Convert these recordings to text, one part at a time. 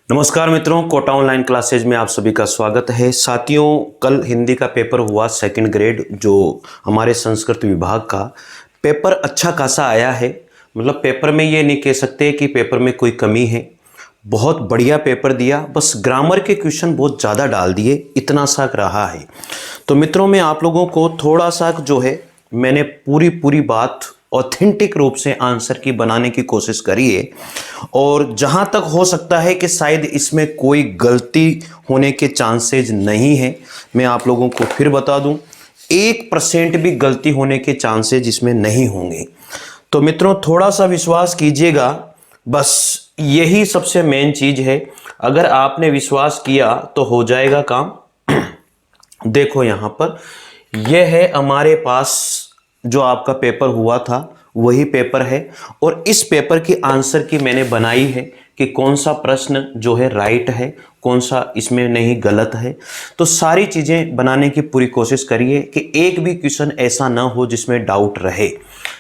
नमस्कार मित्रों, Kota online classes में आप सभी का स्वागत है। साथियों, कल हिंदी का पेपर हुआ सेकंड ग्रेड, जो हमारे संस्कृत विभाग का पेपर अच्छा खासा आया है। मतलब पेपर में ये नहीं कह सकते कि पेपर में कोई कमी है, बहुत बढ़िया पेपर दिया। बस ग्रामर के क्वेश्चन बहुत ज़्यादा डाल दिए, इतना सा रहा है। तो मित्रों, मैं आप लोगों को थोड़ा सा जो है मैंने पूरी बात ऑथेंटिक रूप से आंसर की बनाने की कोशिश करी है, और जहां तक हो सकता है कि शायद इसमें कोई गलती होने के चांसेज नहीं है। मैं आप लोगों को फिर बता दूं, 1% भी गलती होने के चांसेज इसमें नहीं होंगे। तो मित्रों, थोड़ा सा विश्वास कीजिएगा, बस यही सबसे मेन चीज है। अगर आपने विश्वास किया तो हो जाएगा काम। देखो यहां पर यह है हमारे पास जो आपका पेपर हुआ था, वही पेपर है, और इस पेपर की आंसर की मैंने बनाई है कि कौन सा प्रश्न जो है राइट है, कौन सा इसमें नहीं गलत है। तो सारी चीज़ें बनाने की पूरी कोशिश करिए कि एक भी क्वेश्चन ऐसा ना हो जिसमें डाउट रहे।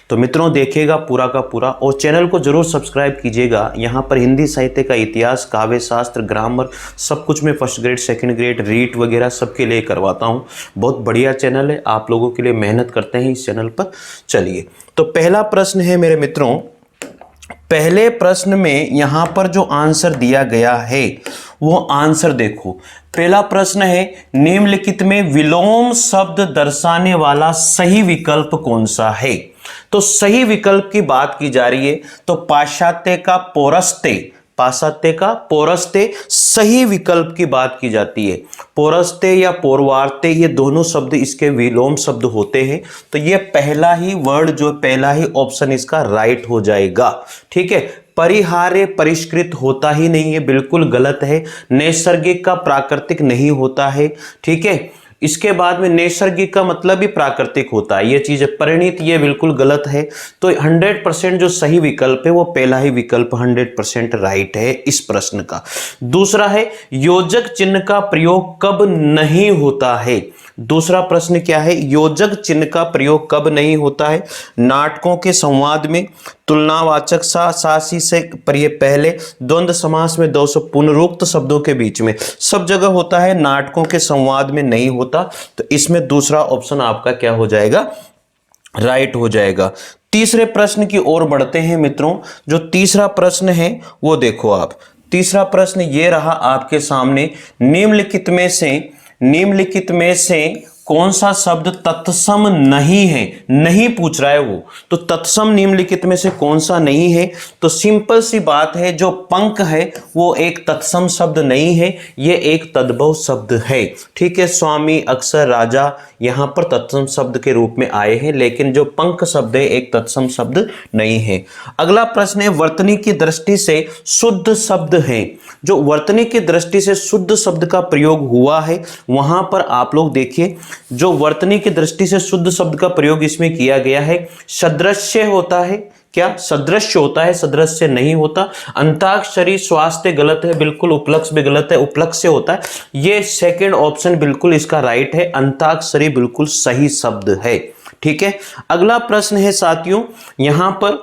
तो मित्रों, देखिएगा पूरा का पूरा, और चैनल को जरूर सब्सक्राइब कीजिएगा। यहाँ पर हिंदी साहित्य का इतिहास, काव्य शास्त्र, ग्रामर, सब कुछ मैं first grade, second grade, REET वगैरह सबके लिए करवाता हूँ। बहुत बढ़िया चैनल है, आप लोगों के लिए मेहनत करते हैं इस चैनल पर। चलिए, तो पहला प्रश्न है मेरे मित्रों। पहले प्रश्न में यहां पर जो आंसर दिया गया है वो आंसर देखो। पहला प्रश्न है, निम्नलिखित में विलोम शब्द दर्शाने वाला सही विकल्प कौन सा है। तो सही विकल्प की बात की जा रही है, तो पाश्चात्य का पौरस्त्य, पाश्चात्य का पौरस्त्य सही विकल्प की बात की जाती है। पौरस्त्य या पौर्वात्य, ये दोनों शब्द इसके विलोम शब्द होते हैं। तो ये पहला ही वर्ड, जो पहला ही ऑप्शन इसका राइट हो जाएगा। ठीक है, परिहार्य परिष्कृत होता ही नहीं है, बिल्कुल गलत है। नैसर्गिक का प्राकृतिक नहीं होता है। ठीक है, इसके बाद में नैसर्गिक का मतलब भी प्राकृतिक होता है, ये चीज परिणीत, ये बिल्कुल गलत है। तो 100% जो सही विकल्प है वो पहला ही विकल्प 100% राइट है इस प्रश्न का। दूसरा है, योजक चिन्ह का प्रयोग कब नहीं होता है। दूसरा प्रश्न क्या है, योजक चिन्ह का प्रयोग कब नहीं होता है। नाटकों के संवाद में, तुलनावाचक सा सासी से पहले, द्वंद्व समास में, दो पुनरुक्त शब्दों के बीच में, सब जगह होता है। नाटकों के संवाद में नहीं होता। तो इसमें दूसरा ऑप्शन आपका क्या हो जाएगा, राइट हो जाएगा। तीसरे प्रश्न की ओर बढ़ते हैं मित्रों। जो तीसरा प्रश्न है वो देखो आप। तीसरा प्रश्न ये रहा आपके सामने, निम्नलिखित में से कौन सा शब्द तत्सम नहीं है। नहीं पूछ रहा है वो, तो तत्सम निम्नलिखित में से कौन सा नहीं है। तो सिंपल सी बात है, जो पंख है वो एक तत्सम शब्द नहीं है, ये एक तद्भव शब्द है। ठीक है, स्वामी, अक्सर, राजा यहां पर तत्सम शब्द के रूप में आए हैं, लेकिन जो पंख शब्द है एक तत्सम शब्द नहीं है। अगला प्रश्न है, वर्तनी की दृष्टि से शुद्ध शब्द है। जो वर्तनी की दृष्टि से शुद्ध शब्द का प्रयोग हुआ है, वहां पर आप लोग देखिए, जो वर्तनी की दृष्टि से शुद्ध शब्द का प्रयोग इसमें किया गया है, सदृश्य होता है। क्या सदृश्य होता है, सदृश्य नहीं होता। अंताक्षरी, स्वास्थ्य गलत है बिल्कुल। उपलक्ष्य भी गलत है, उपलक्ष्य होता है। ये सेकंड ऑप्शन बिल्कुल इसका राइट है, अंताक्षरी बिल्कुल सही शब्द है। ठीक है, अगला प्रश्न है साथियों, यहां पर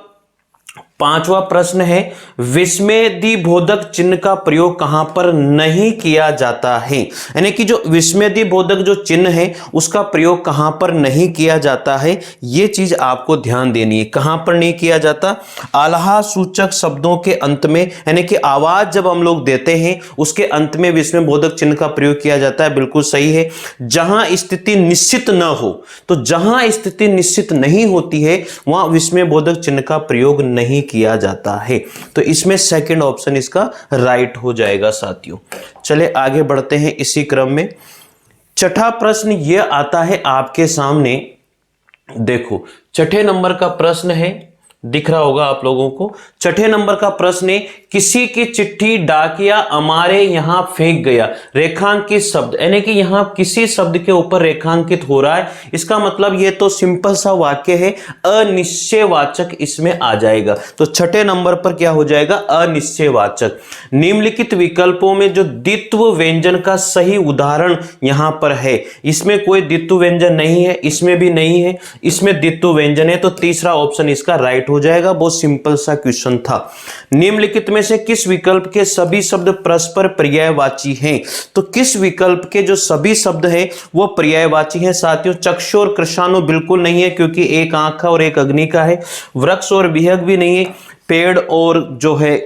पांचवा प्रश्न है, विस्मयदिबोधक चिन्ह का प्रयोग कहां पर नहीं किया जाता है। यानी कि जो विस्मयदिबोधक जो चिन्ह है उसका प्रयोग कहां पर नहीं किया जाता है, यह चीज आपको ध्यान देनी है। कहां पर नहीं किया जाता, आल्हा सूचक शब्दों के अंत में, यानी कि आवाज जब हम लोग देते हैं उसके अंत में विस्मयदिबोधक चिन्ह का प्रयोग किया जाता है, बिल्कुल सही है। जहां स्थिति निश्चित न हो, तो जहां स्थिति निश्चित नहीं होती है वहां विस्मयदिबोधक चिन्ह का प्रयोग नहीं किया जाता है। तो इसमें सेकंड ऑप्शन इसका राइट हो जाएगा साथियों। चले आगे बढ़ते हैं इसी क्रम में। छठा प्रश्न यह आता है आपके सामने, देखो छठे नंबर का प्रश्न है, दिख रहा होगा आप लोगों को। छठे नंबर का प्रश्न है, किसी की चिट्ठी डाकिया हमारे यहां फेंक गया। रेखांकित शब्द, यानी कि यहां किसी शब्द के ऊपर रेखांकित हो रहा है, इसका मतलब ये तो सिंपल सा वाक्य है, अनिश्चयवाचक इसमें आ जाएगा। तो छठे नंबर पर क्या हो जाएगा, अनिश्चयवाचक। निम्नलिखित विकल्पों में जो द्वित्व व्यंजन का सही उदाहरण यहां पर है, इसमें कोई द्वित्व व्यंजन नहीं है, इसमें भी नहीं है, इसमें द्वित्व व्यंजन है। तो तीसरा ऑप्शन इसका राइट हो जाएगा। बहुत सिंपल सा क्वेश्चन था। निम्नलिखित में में से किस विकल्प के सभी शब्द परस्पर पर्यायवाची हैं? तो किस विकल्प के जो सभी शब्द हैं वो पर्यायवाची हैं साथियों? चक्षु और कृशाणु बिल्कुल नहीं है, क्योंकि एक आंख और एक अग्नि का है। वृक्ष और विहग भी नहीं है। पेड़ और जो है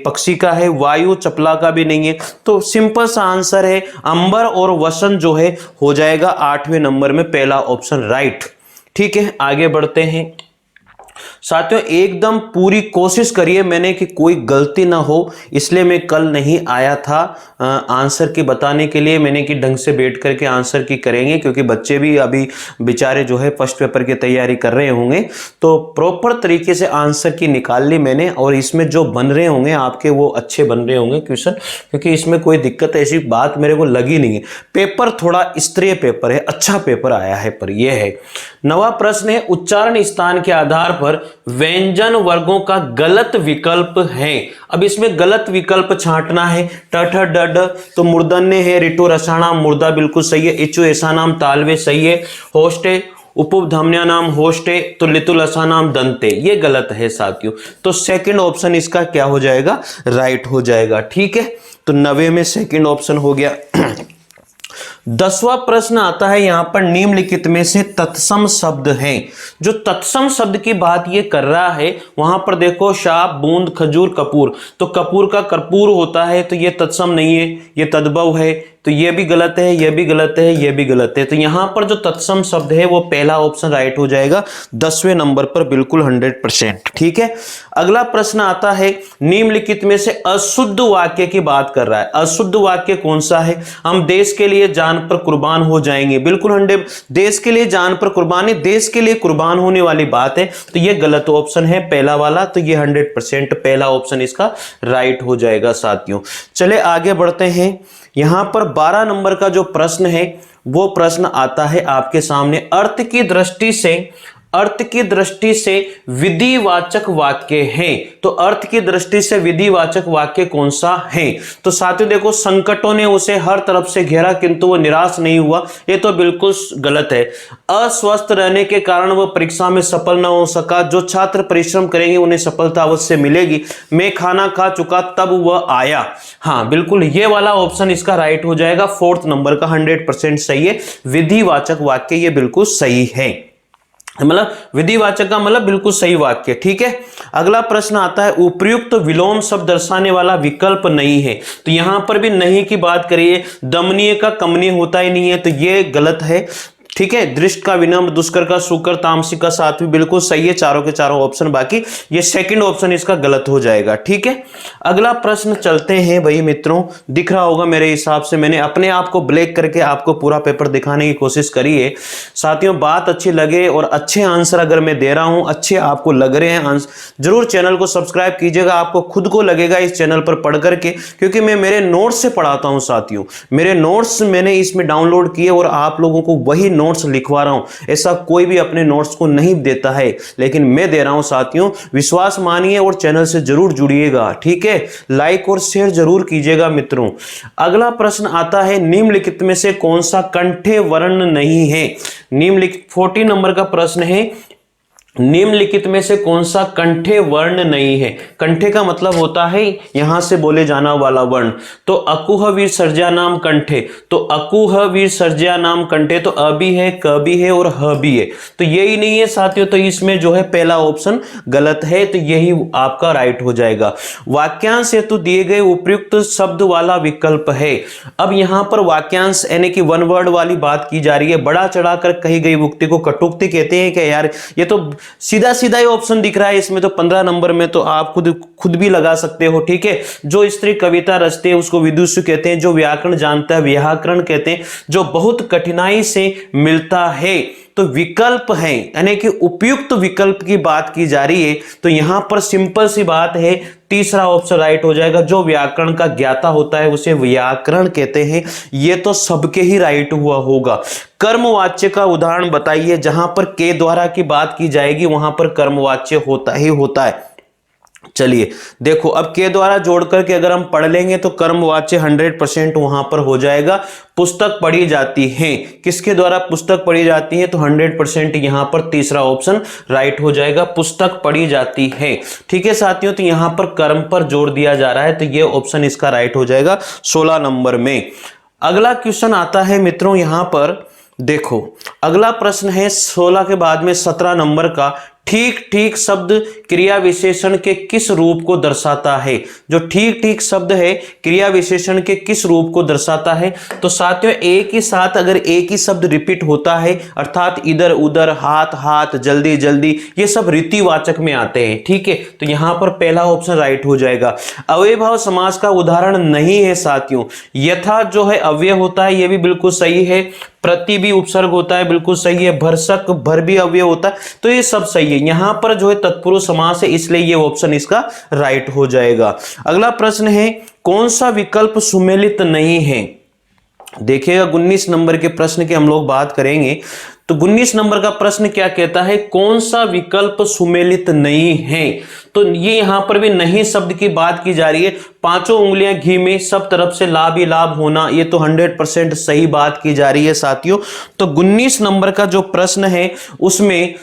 पक्षी का है। वायु चपला का भी नहीं है। तो सिंपल सा आंसर है अंबर और वसंत जो है हो जाएगा 8वें नंबर में पहला ऑप्शन राइट। ठीक है, आगे बढ़ते हैं साथियों। एकदम पूरी कोशिश करिए मैंने कि कोई गलती ना हो, इसलिए मैं कल नहीं आया था आंसर की बताने के लिए। मैंने कि ढंग से बैठ करके आंसर की करेंगे, क्योंकि बच्चे भी अभी बेचारे जो है फर्स्ट पेपर की तैयारी कर रहे होंगे। तो प्रॉपर तरीके से आंसर की निकाल ली मैंने, और इसमें जो बन रहे होंगे आपके वो अच्छे बन रहे होंगे क्वेश्चन, क्योंकि इसमें कोई दिक्कत ऐसी बात मेरे को लगी नहीं है। पेपर थोड़ा स्तरीय पेपर है, अच्छा पेपर आया है। पर यह है 9वां प्रश्न है, उच्चारण स्थान के आधार पर व्यंजन वर्गों का गलत विकल्प है। अब इसमें गलत विकल्प छांटना है। ट ठ ड ड तो मूर्धन्य है। रिटो रसाणाम मुर्दा बिल्कुल सही है। इचु ऐसा नाम तालवे सही है। होस्टे उपधाम्या नाम होस्टे तो लितुल असा नाम दंते, ये गलत है साथियों। तो सेकंड ऑप्शन इसका क्या हो जाएगा? राइट हो जाएगा। ठीक है, तो 9वें में सेकंड ऑप्शन हो गया। 10वां प्रश्न आता है यहां पर, निम्नलिखित में से तत्सम शब्द हैं। जो तत्सम शब्द की बात ये कर रहा है, वहां पर देखो शाप, बूंद, खजूर, कपूर। तो कपूर का कर्पूर होता है, तो ये तत्सम नहीं है, ये तद्भव है। तो ये भी गलत है, ये भी गलत है, ये भी गलत है। तो यहां पर जो तत्सम शब्द है वो पहला ऑप्शन राइट हो जाएगा 10वें नंबर पर, बिल्कुल 100%। ठीक है, अगला प्रश्न आता है, निम्नलिखित में से अशुद्ध वाक्य की बात कर रहा है। अशुद्ध वाक्य कौन सा है? हम देश के लिए जान पर कुर्बान हो जाएंगे, बिल्कुल 100। देश के लिए जान पर कुर्बानी, देश के लिए कुर्बान होने वाली बात है, तो ये गलत ऑप्शन है पहला वाला। तो ये 100% पहला ऑप्शन इसका राइट हो जाएगा साथियों। चले आगे बढ़ते हैं। यहां पर 12 नंबर का जो प्रश्न है वो प्रश्न आता है आपके सामने, अर्थ की दृष्टि से विधिवाचक वाक्य है। तो अर्थ की दृष्टि से विधिवाचक वाक्य कौन सा है? तो साथियों देखो, संकटों ने उसे हर तरफ से घेरा किंतु वो निराश नहीं हुआ, ये तो बिल्कुल गलत है। अस्वस्थ रहने के कारण वह परीक्षा में सफल न हो सका, जो छात्र परिश्रम करेंगे उन्हें सफलता अवश्य मिलेगी। मैं खाना खा चुका तब वह आया। हाँ बिल्कुल, ये वाला ऑप्शन इसका राइट हो जाएगा। 4th नंबर का 100% सही है। विधिवाचक वाक्य ये बिल्कुल सही है, मतलब विधिवाचक का मतलब बिल्कुल सही वाक्य। ठीक है, अगला प्रश्न आता है, उपयुक्त विलोम शब्द दर्शाने वाला विकल्प नहीं है। तो यहां पर भी नहीं की बात करिए, दमनीय का कमनीय होता ही नहीं है, तो ये गलत है। ठीक है, दृष्ट का विनम्र, दुष्कर का सुकर, तामसिक का सात्वी, बिल्कुल सही है चारों के चारों ऑप्शन। बाकी ये सेकंड ऑप्शन इसका गलत हो जाएगा। ठीक है, अगला प्रश्न चलते हैं भाई मित्रों। दिख रहा होगा मेरे हिसाब से, मैंने अपने आप को ब्लैक करके आपको पूरा पेपर दिखाने की कोशिश करी है साथियों। बात अच्छी लगे और अच्छे आंसर अगर मैं दे रहा हूं, अच्छे आपको लग रहे हैं आंसर, जरूर चैनल को सब्सक्राइब कीजिएगा। आपको खुद को लगेगा इस चैनल पर पढ़ करके, क्योंकि मैं मेरे नोट्स से पढ़ाता हूं साथियों। मेरे नोट्स मैंने इसमें डाउनलोड किए और आप लोगों को वही नोट्स लिखवा रहा हूं। ऐसा कोई भी अपने नोट्स को नहीं देता है, लेकिन मैं दे रहा हूं साथियों। विश्वास मानिए और चैनल से जरूर जुड़िएगा। ठीक है, लाइक और शेयर जरूर कीजिएगा मित्रों। अगला प्रश्न आता है, निम्नलिखित में से कौन सा कंठे वर्ण नहीं है? निम्नलिखित 40 नंबर का प्रश्न है, निम्नलिखित में से कौन सा कंठे वर्ण नहीं है? कंठे का मतलब होता है यहां से बोले जाना वाला वर्ण। तो अकुह वीर सर्जा नाम कंठे, तो अकुह वीर सर्जा नाम कंठे, तो अ भी है, क भी है और ह भी है, तो यही नहीं है साथियों। तो इसमें जो है पहला ऑप्शन गलत है, तो यही आपका राइट हो जाएगा। वाक्यांश हेतु दिए गए उपयुक्त शब्द वाला विकल्प है। अब यहां पर वाक्यांश यानी कि वन वर्ड वाली बात की जा रही है। बड़ा चढ़ाकर कही गई उक्ति को कटुक्ति कहते हैं कि यार ये तो सीधा सीधा ही ऑप्शन दिख रहा है इसमें। तो 15 नंबर में तो आप खुद भी लगा सकते हो। ठीक है, जो स्त्री कविता रचते हैं उसको विदुषी कहते हैं, जो व्याकरण जानता है व्याकरण कहते हैं, जो बहुत कठिनाई से मिलता है। तो विकल्प है यानी कि उपयुक्त विकल्प की बात की जा रही है। तो यहां पर सिंपल सी बात है, तीसरा ऑप्शन राइट हो जाएगा। जो व्याकरण का ज्ञाता होता है उसे व्याकरण कहते हैं। ये तो सबके ही राइट हुआ होगा। कर्मवाच्य का उदाहरण बताइए। जहां पर के द्वारा की बात की जाएगी वहां पर कर्मवाच्य होता ही होता है। चलिए देखो, अब के द्वारा जोड़ करके अगर हम पढ़ लेंगे तो कर्मवाच्य 100% वहां पर हो जाएगा। पुस्तक पढ़ी जाती है, किसके द्वारा पुस्तक पढ़ी जाती है, तो 100% यहां पर तीसरा ऑप्शन राइट हो जाएगा, पुस्तक पढ़ी जाती है। ठीक है साथियों, तो यहां पर कर्म पर जोड़ दिया जा रहा है, तो ये ऑप्शन इसका राइट हो जाएगा 16 नंबर में। अगला क्वेश्चन आता है मित्रों यहां पर देखो, अगला प्रश्न है 16 के बाद में 17 नंबर का, ठीक ठीक शब्द क्रिया विशेषण के किस रूप को दर्शाता है। जो ठीक ठीक शब्द है क्रिया विशेषण के किस रूप को दर्शाता है, तो साथियों एक ही साथ अगर एक ही शब्द रिपीट होता है, अर्थात इधर उधर, हाथ हाथ, जल्दी जल्दी, ये सब रीतिवाचक में आते हैं। ठीक है, तो यहां पर पहला ऑप्शन राइट हो जाएगा। अव्ययभाव समास का उदाहरण नहीं है साथियों। यथा जो है अव्यय होता है, ये भी बिल्कुल सही है। प्रति भी उपसर्ग होता है, बिल्कुल सही है। भरसक, भर भी अव्यय होता है, तो ये सब सही है। यहां पर जो है तत्पुरुष समास है, इसलिए ये ऑप्शन इसका राइट हो जाएगा। अगला प्रश्न है, कौन सा विकल्प सुमेलित नहीं है। देखिएगा 19 नंबर के प्रश्न की हम लोग बात करेंगे, तो 19 नंबर का प्रश्न क्या कहता है, कौन सा विकल्प सुमेलित नहीं है। तो ये यहां पर भी नहीं शब्द की बात की जा रही है। पांचों उंगलियां घी में, सब तरफ से लाभ ही लाभ होना, ये तो 100% सही बात की जा रही है साथियों। तो 19 नंबर का जो प्रश्न है उसमें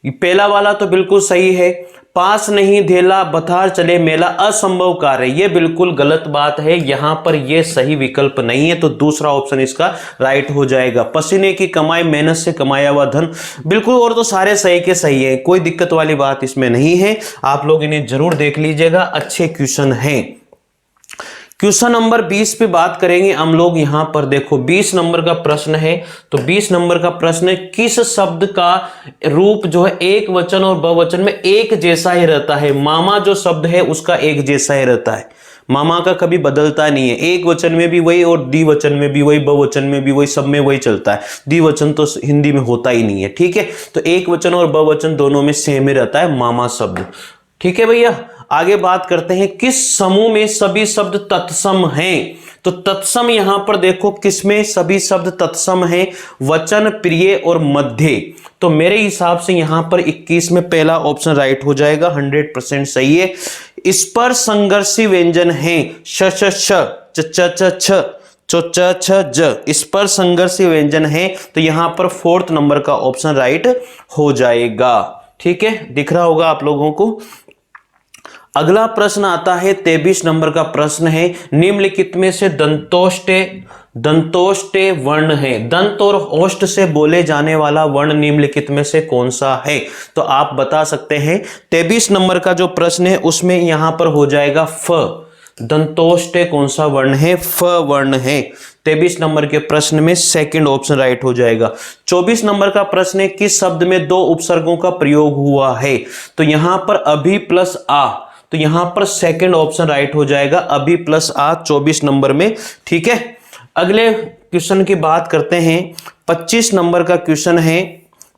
पहला वाला तो बिल्कुल सही है। पास नहीं धेला बथार चले मेला असंभव कार्य, ये बिल्कुल गलत बात है, यहां पर ये सही विकल्प नहीं है, तो दूसरा ऑप्शन इसका राइट हो जाएगा। पसीने की कमाई मेहनत से कमाया हुआ धन, बिल्कुल, और तो सारे सही के सही है, कोई दिक्कत वाली बात इसमें नहीं है। आप लोग इन्हें जरूर देख लीजिएगा, अच्छे क्वेश्चन हैं। क्वेश्चन नंबर 20 पे बात करेंगे हम लोग। यहां पर देखो 20 नंबर का प्रश्न है, तो 20 नंबर का प्रश्न है, किस शब्द का रूप जो है एक वचन और बहुवचन में एक जैसा ही रहता है। मामा जो शब्द है उसका एक जैसा ही रहता है, मामा का कभी बदलता नहीं है। एक वचन में भी वही और द्विवचन में भी वही, बहुवचन में भी वही, सब में वही चलता है। द्विवचन तो हिंदी में होता ही नहीं है। ठीक है, तो एक वचन और बहुवचन दोनों में सेम ही रहता है मामा शब्द। ठीक है भैया, आगे बात करते हैं, किस समूह में सभी शब्द तत्सम हैं। तो तत्सम यहां पर देखो किसमें सभी शब्द तत्सम हैं, वचन, प्रिय और मध्य। तो मेरे हिसाब से यहां पर 21 में पहला ऑप्शन राइट हो जाएगा, 100% सही है। इस पर संघर्षी व्यंजन है, श श श, च च च छ, चो च छ ज, इस पर संघर्षी व्यंजन है, तो यहां पर 4th नंबर का ऑप्शन राइट हो जाएगा। ठीक है, दिख रहा होगा आप लोगों को। अगला प्रश्न आता है 23 नंबर का प्रश्न है, निम्नलिखित में से दंतोष्टे वर्ण है। दंत और ओष्ठ से बोले जाने वाला वर्ण निम्नलिखित में से कौन सा है, तो आप बता सकते हैं। 23 नंबर का जो प्रश्न है उसमें यहां पर हो जाएगा फ। दंतोष्टे कौन सा वर्ण है, फ वर्ण है। 23 नंबर के प्रश्न में सेकंड ऑप्शन राइट हो जाएगा। 24 नंबर का प्रश्न है, किस शब्द में 2 उपसर्गों का प्रयोग हुआ है, तो यहां पर अभी प्लस आ, तो यहां पर सेकंड ऑप्शन राइट हो जाएगा, अभी प्लस आ 24 नंबर में। ठीक है, अगले क्वेश्चन की बात करते हैं। 25 नंबर का क्वेश्चन है,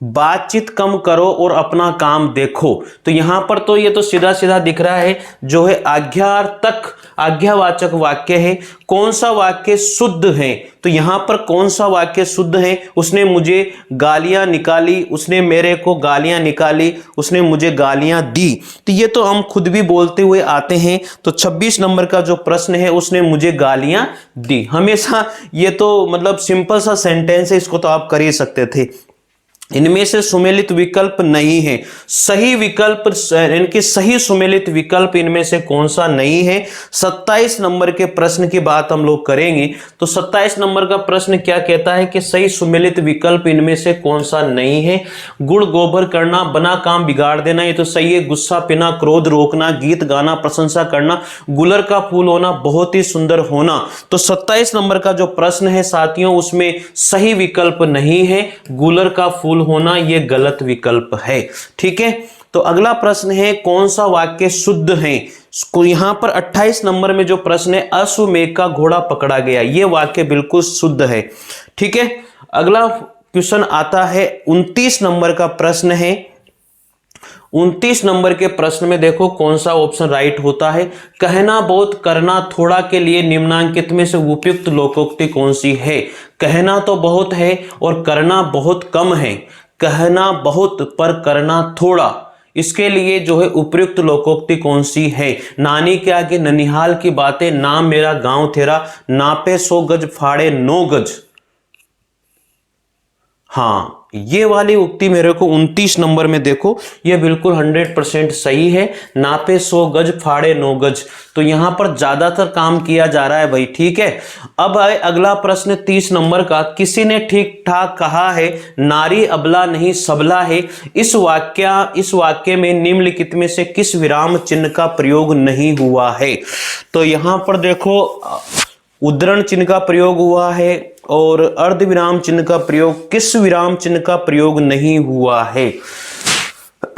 बातचीत कम करो और अपना काम देखो। तो यहां पर तो ये तो सीधा सीधा दिख रहा है, जो है आज्ञार्थक, आज्ञावाचक वाक्य है। कौन सा वाक्य शुद्ध है, तो यहां पर कौन सा वाक्य शुद्ध है, उसने मुझे गालियां निकाली, उसने मेरे को गालियां निकाली, उसने मुझे गालियां दी, तो ये तो हम खुद भी बोलते हुए आते हैं। तो 26 नंबर का जो प्रश्न है, उसने मुझे गालियां दी, हमेशा ये तो मतलब सिंपल सा सेंटेंस है, इसको तो आप कर ही सकते थे। इनमें से सुमेलित विकल्प नहीं है। सही विकल्प, इनके सही सुमेलित विकल्प इनमें से कौन सा नहीं है। 27 नंबर के प्रश्न की बात हम लोग करेंगे। तो 27 नंबर का प्रश्न क्या कहता है कि सही सुमेलित विकल्प इनमें से कौन सा नहीं है। गुड़ गोबर करना, बना काम बिगाड़ देना, ये तो सही है। गुस्सा पीना, क्रोध रोकना, गीत गाना, प्रशंसा करना, गुलर का फूल होना, बहुत ही सुंदर होना। तो 27 नंबर का जो प्रश्न है साथियों, उसमें सही विकल्प नहीं है। गुलर का फूल होना ये गलत विकल्प है। ठीक है, तो अगला प्रश्न है, कौन सा वाक्य शुद्ध है। यहां पर 28 नंबर में जो प्रश्न है, अश्वमेघ का घोड़ा पकड़ा गया, ये वाक्य बिल्कुल शुद्ध है। ठीक है, अगला क्वेश्चन आता है 29 नंबर का प्रश्न है। 29 नंबर के प्रश्न में देखो कौन सा ऑप्शन राइट होता है। कहना बहुत, करना थोड़ा के लिए निम्नांकित में से उपयुक्त लोकोक्ति कौन सी है। कहना तो बहुत है और करना बहुत कम है। कहना बहुत पर करना थोड़ा, इसके लिए जो है उपयुक्त लोकोक्ति कौन सी है? नानी के आगे ननिहाल की बातें, नाम मेरा गांव तेरा, नापे 100 गज फाड़े 9 गज। हाँ, ये वाली उक्ति मेरे को 29 नंबर में देखो, ये बिल्कुल 100% सही है। नापे 100 गज फाड़े 9 गज, तो यहां पर ज्यादातर काम किया जा रहा है भाई। ठीक है, अब आए अगला प्रश्न 30 नंबर का। किसी ने ठीक ठाक कहा है, नारी अबला नहीं सबला है। इस वाक्य में निम्नलिखित में से किस विराम चिन्ह का प्रयोग नहीं हुआ है? तो यहां पर देखो, उद्धरण चिन्ह का प्रयोग हुआ है और अर्ध विराम चिन्ह का प्रयोग, किस विराम चिन्ह का प्रयोग नहीं हुआ है?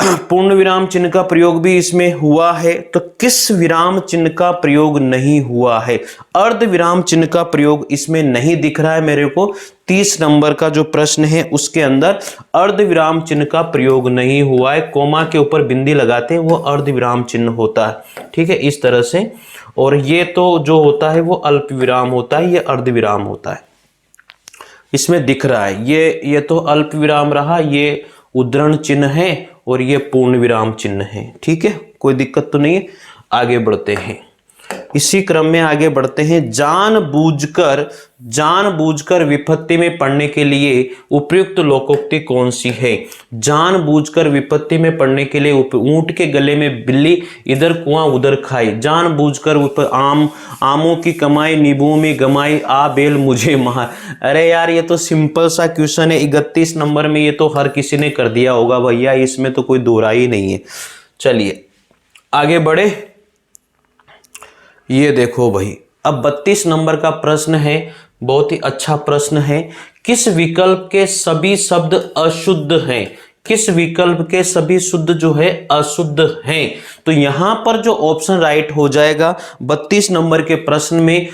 पूर्ण विराम चिन्ह का प्रयोग भी इसमें हुआ है, तो किस विराम चिन्ह का प्रयोग नहीं हुआ है? अर्ध विराम चिन्ह का प्रयोग इसमें नहीं दिख रहा है मेरे को। 30 नंबर का जो प्रश्न है उसके अंदर अर्ध विराम चिन्ह का प्रयोग नहीं हुआ है। कोमा के ऊपर बिंदी लगाते हैं, वो अर्ध विराम चिन्ह होता है। ठीक है, इस तरह से। और ये तो जो होता है वो अल्प विराम होता है, ये अर्ध विराम होता है। इसमें दिख रहा है ये तो अल्प विराम रहा, ये उद्धरण चिन्ह है और ये पूर्ण विराम चिन्ह है। ठीक है, कोई दिक्कत तो नहीं है। आगे बढ़ते हैं, इसी क्रम में आगे बढ़ते हैं। जानबूझकर विपत्ति में पड़ने के लिए उपयुक्त लोकोक्ति कौन सी है? जानबूझकर विपत्ति में पड़ने के लिए ऊंट के गले में बिल्ली, इधर कुआं उधर खाई। जानबूझकर आमों की कमाई, नींबुओं में गमाई, आ बेल मुझे मार। अरे यार, ये तो सिंपल सा क्वेश्चन है। 31 नंबर में ये तो हर किसी ने कर दिया होगा भैया, इसमें तो कोई दो राय ही नहीं है। चलिए आगे बढ़े। ये देखो भाई, अब 32 नंबर का प्रश्न है, बहुत ही अच्छा प्रश्न है। किस विकल्प के सभी शब्द अशुद्ध हैं? किस विकल्प के सभी शुद्ध जो है अशुद्ध हैं? तो यहां पर जो ऑप्शन राइट हो जाएगा 32 नंबर के प्रश्न में,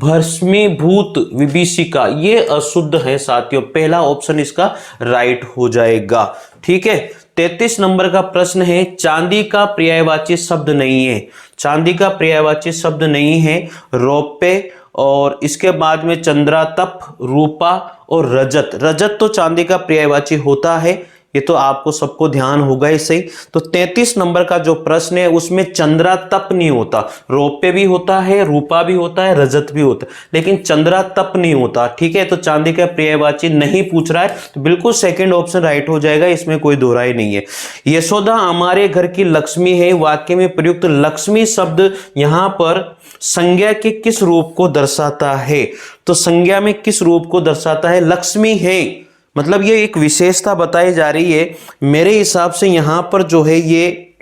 भस्मीभूत विभीषिका, ये अशुद्ध है साथियों। पहला ऑप्शन इसका राइट हो जाएगा। ठीक है, 33 नंबर का प्रश्न है। चांदी का पर्यायवाची शब्द नहीं है। चांदी का पर्यायवाची शब्द नहीं है रौप्य, और इसके बाद में चंद्रातप, रूपा और रजत। रजत तो चांदी का पर्यायवाची होता है, ये तो आपको सबको ध्यान होगा इससे। तो 33 नंबर का जो प्रश्न है उसमें चंद्रातप नहीं होता। रौप्य भी होता है, रूपा भी होता है, रजत भी होता है, लेकिन चंद्रातप नहीं होता। ठीक है, तो चांदी का पर्यायवाची नहीं पूछ रहा है, तो बिल्कुल सेकंड ऑप्शन राइट हो जाएगा, इसमें कोई दो राय नहीं है। यशोदा हमारे घर की लक्ष्मी है, वाक्य में प्रयुक्त लक्ष्मी शब्द यहां पर संज्ञा के किस रूप को दर्शाता है? तो संज्ञा में किस रूप को दर्शाता है? लक्ष्मी है, मतलब ये एक विशेषता बताई जा रही है। मेरे हिसाब से यहां पर जो है ये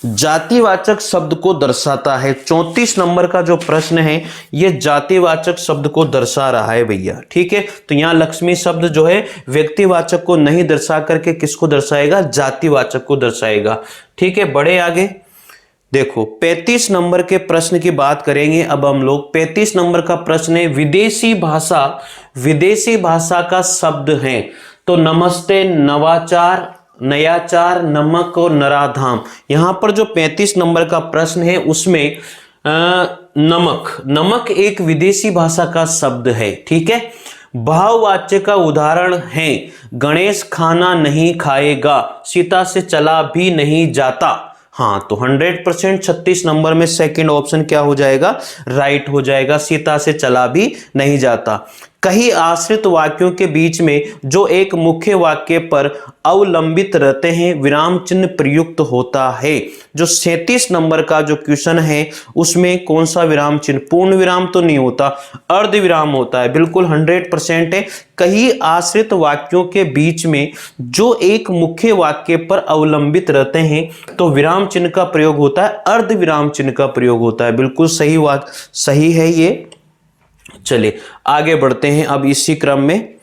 जातिवाचक शब्द को दर्शाता है। 34 नंबर का जो प्रश्न है ये जातिवाचक शब्द को दर्शा रहा है भैया। ठीक है, तो यहां लक्ष्मी शब्द जो है व्यक्तिवाचक को नहीं दर्शा करके किसको दर्शाएगा? जातिवाचक को दर्शाएगा। ठीक है, बड़े आगे देखो 35 नंबर के प्रश्न की बात करेंगे अब हम लोग। 35 नंबर का प्रश्न है, विदेशी भाषा का शब्द है। तो नमस्ते, नवाचार, नयाचार, नमक और नराधाम। यहां पर जो 35 नंबर का प्रश्न है उसमें नमक एक विदेशी भाषा का शब्द है। ठीक है, भाववाच्य का उदाहरण है, गणेश खाना नहीं खाएगा, सीता से चला भी नहीं जाता। हाँ, तो 100% 36 नंबर में सेकंड ऑप्शन क्या हो जाएगा? राइट हो जाएगा, सीता से चला भी नहीं जाता। कई आश्रित वाक्यों के बीच में जो एक मुख्य वाक्य पर अवलंबित रहते हैं विराम चिन्ह प्रयुक्त होता है। जो 37 नंबर का जो क्वेश्चन है उसमें कौन सा विराम चिन्ह? पूर्ण विराम तो नहीं होता, अर्ध विराम होता है। बिल्कुल 100% है। कई आश्रित वाक्यों के बीच में जो एक मुख्य वाक्य पर अवलंबित रहते हैं तो विराम चिन्ह का प्रयोग होता है, अर्ध विराम चिन्ह का प्रयोग होता है। बिल्कुल सही है ये। चलिए आगे बढ़ते हैं अब इसी क्रम में।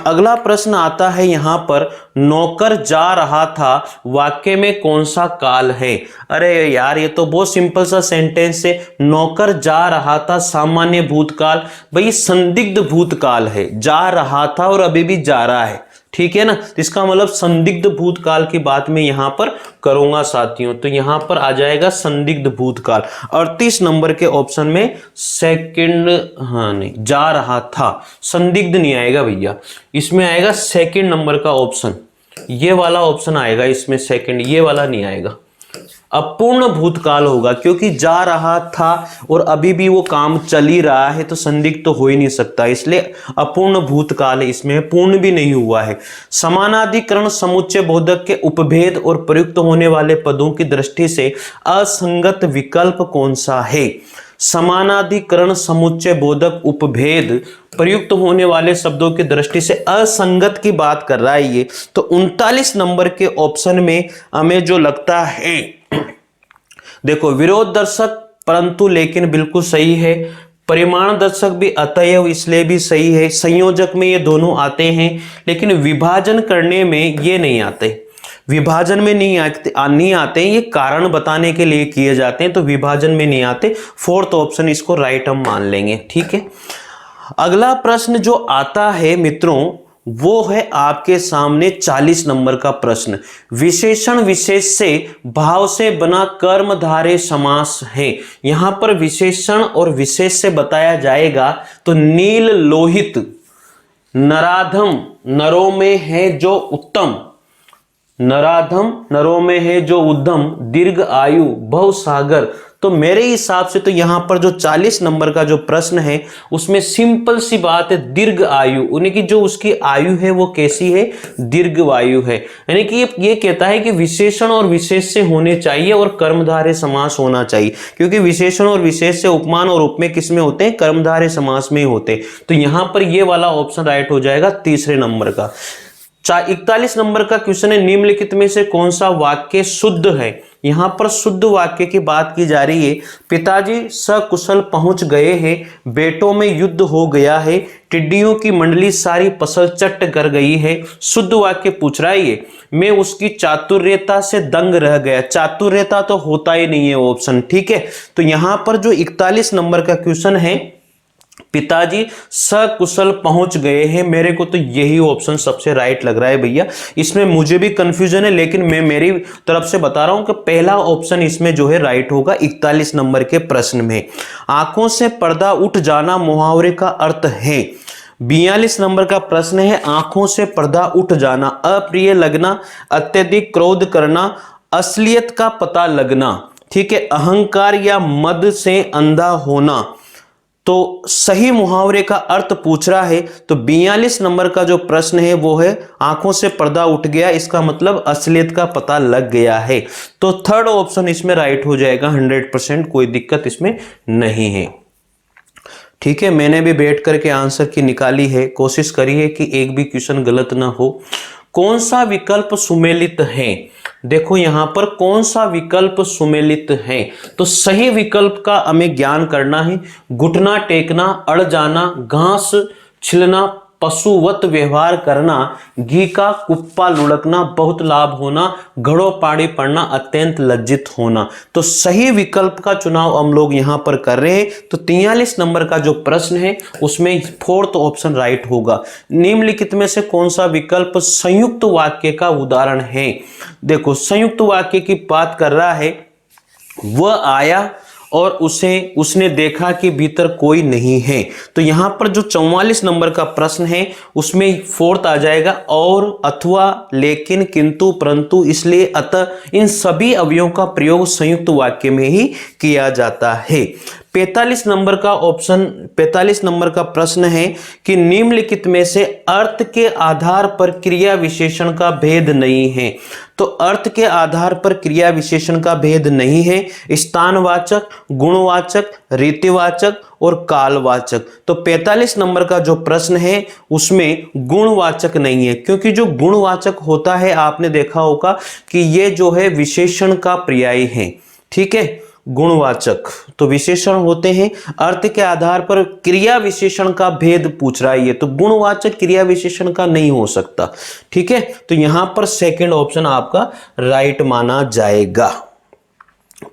अगला प्रश्न आता है यहां पर, नौकर जा रहा था, वाक्य में कौन सा काल है? अरे यार, ये तो बहुत सिंपल सा सेंटेंस है। नौकर जा रहा था, सामान्य भूतकाल, भाई संदिग्ध भूतकाल है। जा रहा था और अभी भी जा रहा है। ठीक है ना, तो इसका मतलब संदिग्ध भूतकाल की बात मैं यहां पर करूंगा साथियों। तो यहां पर आ जाएगा संदिग्ध भूतकाल। 38 नंबर के ऑप्शन में सेकंड, हाँ नहीं, जा रहा था, संदिग्ध नहीं आएगा भैया, इसमें आएगा सेकंड नंबर का ऑप्शन। ये वाला ऑप्शन आएगा इसमें सेकंड, ये वाला नहीं आएगा। अपूर्ण भूतकाल होगा क्योंकि जा रहा था और अभी भी वो काम चल ही रहा है, तो संदिग्ध तो हो ही नहीं सकता, इसलिए अपूर्ण भूतकाल है, इसमें पूर्ण भी नहीं हुआ है। समानाधिकरण समुच्चय बोधक के उपभेद और प्रयुक्त होने वाले पदों की दृष्टि से असंगत विकल्प कौन सा है? समानाधिकरण समुच्चय बोधक उपभेद प्रयुक्त होने वाले शब्दों की दृष्टि से असंगत की बात कर रहा है ये, तो 39 नंबर के ऑप्शन में हमें जो लगता है, देखो विरोध दर्शक परंतु लेकिन बिल्कुल सही है, परिमाण दर्शक भी अतएव इसलिए भी सही है, संयोजक में ये दोनों आते हैं, लेकिन विभाजन करने में ये नहीं आते, विभाजन में नहीं आते, ये कारण बताने के लिए किए जाते हैं, तो विभाजन में नहीं आते। फोर्थ ऑप्शन इसको राइट हम मान लेंगे, ठीक है। अगला प्रश्न जो आता है मित्रों वो है आपके सामने 40 नंबर का प्रश्न। विशेषण विशेष से भाव से बना कर्मधारय समास है। यहां पर विशेषण और विशेष से बताया जाएगा तो नील लोहित, नराधम नरों में है जो उत्तम, नराधम नरों में है जो उद्यम, दीर्घ आयु, भवसागर। तो मेरे हिसाब से तो यहां पर जो 40 नंबर का जो प्रश्न है उसमें सिंपल सी बात है, दीर्घ आयु, यानी कि जो उसकी आयु है वो कैसी है? दीर्घ आयु है। यानी कि ये कहता है कि विशेषण और विशेष से होने चाहिए और कर्मधारय समास होना चाहिए, क्योंकि विशेषण और विशेष से उपमान और उपमेय किस में होते हैं? कर्मधारय समास में होते हैं। तो यहां पर ये वाला ऑप्शन राइट हो जाएगा तीसरे नंबर का। 41 नंबर का क्वेश्चन है, निम्नलिखित में से कौन सा वाक्य शुद्ध है? यहां पर शुद्ध वाक्य की बात की जा रही है। पिताजी सकुशल पहुंच गए हैं, बेटों में युद्ध हो गया है, टिड्डियों की मंडली सारी फसल चट कर गई है। शुद्ध वाक्य पूछ रहा है ये। मैं उसकी चातुर्यता से दंग रह गया। चातुर्यता तो होता ही नहीं है ऑप्शन, ठीक है। तो यहां पर जो 41 नंबर का क्वेश्चन है, पिताजी सकुशल पहुंच गए हैं, मेरे को तो यही ऑप्शन सबसे राइट लग रहा है भैया। इसमें मुझे भी कंफ्यूजन है, लेकिन मैं मेरी तरफ से बता रहा हूं कि पहला ऑप्शन इसमें जो है राइट होगा 41 नंबर के प्रश्न में। आंखों से पर्दा उठ जाना मुहावरे का अर्थ है। 42 नंबर का प्रश्न है, आंखों से पर्दा उठ जाना, अप्रिय लगना, अत्यधिक क्रोध करना, असलियत का पता लगना, ठीक है, अहंकार या मद से अंधा होना। तो सही मुहावरे का अर्थ पूछ रहा है, तो 42 नंबर का जो प्रश्न है वो है आंखों से पर्दा उठ गया, इसका मतलब असलियत का पता लग गया है। तो थर्ड ऑप्शन इसमें राइट हो जाएगा 100%, कोई दिक्कत इसमें नहीं है, ठीक है। मैंने भी बैठ करके आंसर की निकाली है, कोशिश करी है कि एक भी क्वेश्चन गलत ना हो। कौन सा विकल्प सुमेलित है? देखो यहां पर कौन सा विकल्प सुमेलित है, तो सही विकल्प का हमें ज्ञान करना है। घुटना टेकना, अड़ जाना, घास छिलना, पशुवत व्यवहार करना, घी का कुप्पा लुढ़कना, बहुत लाभ होना, घड़ों पाड़ी पड़ना, अत्यंत लज्जित होना। तो सही विकल्प का चुनाव हम लोग यहां पर कर रहे हैं। तो 43 नंबर का जो प्रश्न है उसमें फोर्थ ऑप्शन राइट होगा। निम्नलिखित में से कौन सा विकल्प संयुक्त वाक्य का उदाहरण है? देखो संयुक्त वाक्य की बात कर रहा है, वह आया और उसने देखा कि भीतर कोई नहीं है। तो यहां पर जो 44 नंबर का प्रश्न है उसमें फोर्थ आ जाएगा, और, अथवा, लेकिन, किंतु, परंतु, इसलिए, अतः, इन सभी अवयवों का प्रयोग संयुक्त वाक्य में ही किया जाता है। 45 नंबर का ऑप्शन 45 नंबर का प्रश्न है कि निम्नलिखित में से अर्थ के आधार पर क्रिया विशेषण का भेद नहीं है। तो अर्थ के आधार पर क्रिया विशेषण का भेद नहीं है। स्थानवाचक, गुणवाचक, रीतिवाचक और कालवाचक। तो 45 नंबर का जो प्रश्न है उसमें गुणवाचक नहीं है, क्योंकि जो गुणवाचक होता है आपने देखा होगा कि ये जो है विशेषण का पर्याय है, ठीक है, गुणवाचक। तो विशेषण होते हैं, अर्थ के आधार पर क्रिया विशेषण का भेद पूछ रहा है ये, तो गुणवाचक क्रिया विशेषण का नहीं हो सकता, ठीक है। तो यहां पर सेकंड ऑप्शन आपका राइट माना जाएगा।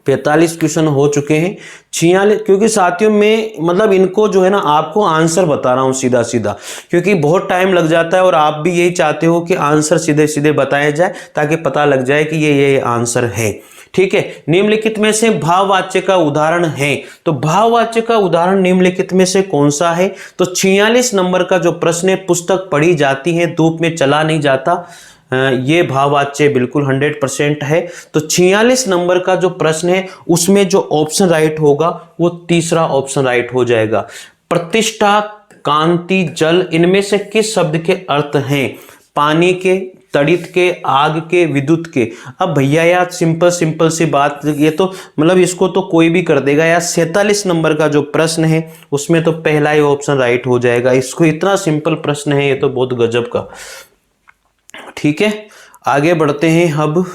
45 क्वेश्चन हो चुके हैं। 46, क्योंकि साथियों में मतलब इनको जो है ना आपको आंसर बता रहा हूं सीधा सीधा, क्योंकि बहुत टाइम लग जाता है और आप भी यही चाहते हो कि आंसर सीधे सीधे बताया जाए ताकि पता लग जाए कि ये आंसर है, ठीक है। निम्नलिखित में से भाववाच्य का उदाहरण है, तो भाववाच्य का उदाहरण निम्नलिखित में से कौन सा है? तो 46 नंबर का जो प्रश्न है, पुस्तक पढ़ी जाती है, धूप में चला नहीं जाता, ये भाववाच्य बिल्कुल 100% है। तो 46 नंबर का जो प्रश्न है उसमें जो ऑप्शन राइट होगा वो तीसरा ऑप्शन राइट हो जाएगा। प्रतिष्ठा, कांति, जल, इनमें से किस शब्द के अर्थ हैं? पानी के, तड़ित के, आग के, विद्युत के। अब भैया यार सिंपल सी बात, ये तो मतलब इसको तो कोई भी कर देगा यार। 47 नंबर का जो प्रश्न है उसमें तो पहला ही ऑप्शन राइट हो जाएगा। इसको इतना सिंपल प्रश्न है ये तो बहुत गजब का। ठीक है, आगे बढ़ते हैं। अब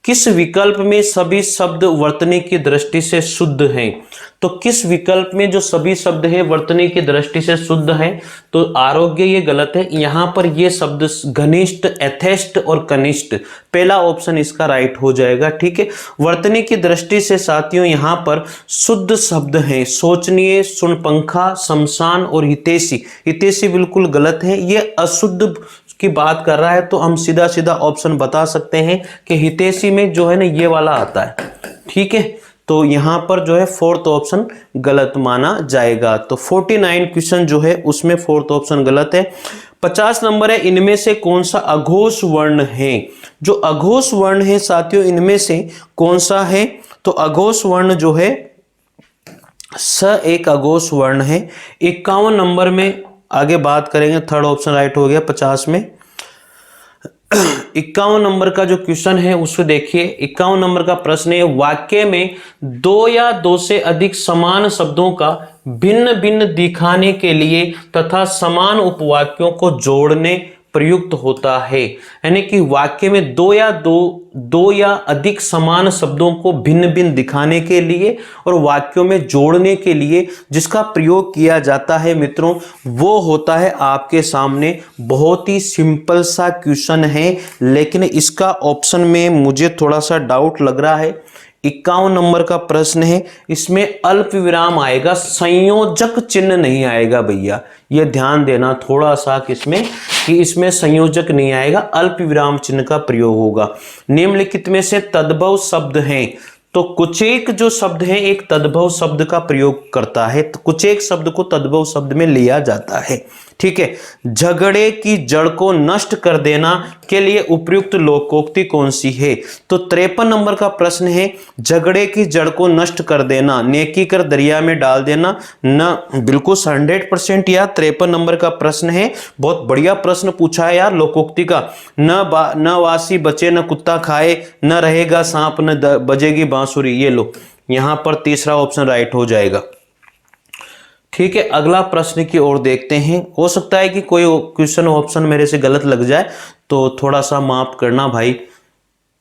किस विकल्प में सभी शब्द वर्तनी की दृष्टि से शुद्ध हैं? तो किस विकल्प में जो सभी शब्द है वर्तनी की दृष्टि से शुद्ध है? तो आरोग्य ये गलत है। यहां पर ये शब्द घनिष्ठ, एथेस्ट और कनिष्ठ, पहला ऑप्शन इसका राइट हो जाएगा। ठीक है, वर्तनी की दृष्टि से साथियों यहां पर शुद्ध शब्द हैं शोचनीय, सुनपंखा, शमशान और हितैषी। हितैषी बिल्कुल गलत है, ये अशुद्ध की बात कर रहा है। तो हम सीधा सीधा ऑप्शन बता सकते हैं कि हितैषी में जो है ना ये वाला आता है। ठीक है, तो यहां पर जो है फोर्थ ऑप्शन गलत माना जाएगा। तो 49 क्वेश्चन जो है उसमें फोर्थ ऑप्शन गलत है। 50 नंबर है, इनमें से कौन सा अघोष वर्ण है? जो अघोष वर्ण है साथियों इनमें से कौन सा है? तो अघोष वर्ण जो है स एक अघोष वर्ण है। 51 नंबर में आगे बात करेंगे, थर्ड ऑप्शन राइट हो गया 50 में। 51 नंबर का जो क्वेश्चन है उसको देखिए। 51 नंबर का प्रश्न है, वाक्य में दो या दो से अधिक समान शब्दों का भिन्न भिन्न दिखाने के लिए तथा समान उपवाक्यों को जोड़ने प्रयुक्त होता है। यानी कि वाक्य में दो या अधिक समान शब्दों को भिन्न भिन्न दिखाने के लिए और वाक्यों में जोड़ने के लिए जिसका प्रयोग किया जाता है मित्रों, वो होता है आपके सामने। बहुत ही सिंपल सा क्वेश्चन है, लेकिन इसका ऑप्शन में मुझे थोड़ा सा डाउट लग रहा है। 51 नंबर का प्रश्न है, इसमें अल्प विराम आएगा, संयोजक चिन्ह नहीं आएगा भैया। ये ध्यान देना थोड़ा सा किसमें कि इसमें संयोजक नहीं आएगा, अल्प विराम चिन्ह का प्रयोग होगा। निम्नलिखित में से तद्भव शब्द हैं। तो कुछ एक जो शब्द है एक तद्भव शब्द का प्रयोग करता है, तो कुछ एक शब्द को तद्भव शब्द में लिया जाता है। ठीक है, झगड़े की जड़ को नष्ट कर देना के लिए उपयुक्त लोकोक्ति कौन सी है? तो 53 नंबर का प्रश्न है, झगड़े की जड़ को नष्ट कर देना, नेकी कर दरिया में डाल देना न, बिल्कुल 100% यार 53 नंबर का प्रश्न है। बहुत बढ़िया प्रश्न पूछा है यार लोकोक्ति का। न वासी बचे न कुत्ता खाए, न रहेगा सांप न बजेगी बांसुरी। ये लो, यहां पर तीसरा ऑप्शन राइट हो जाएगा। ठीक है, अगला प्रश्न की ओर देखते हैं। हो सकता है कि कोई क्वेश्चन ऑप्शन मेरे से गलत लग जाए तो थोड़ा सा माफ करना भाई।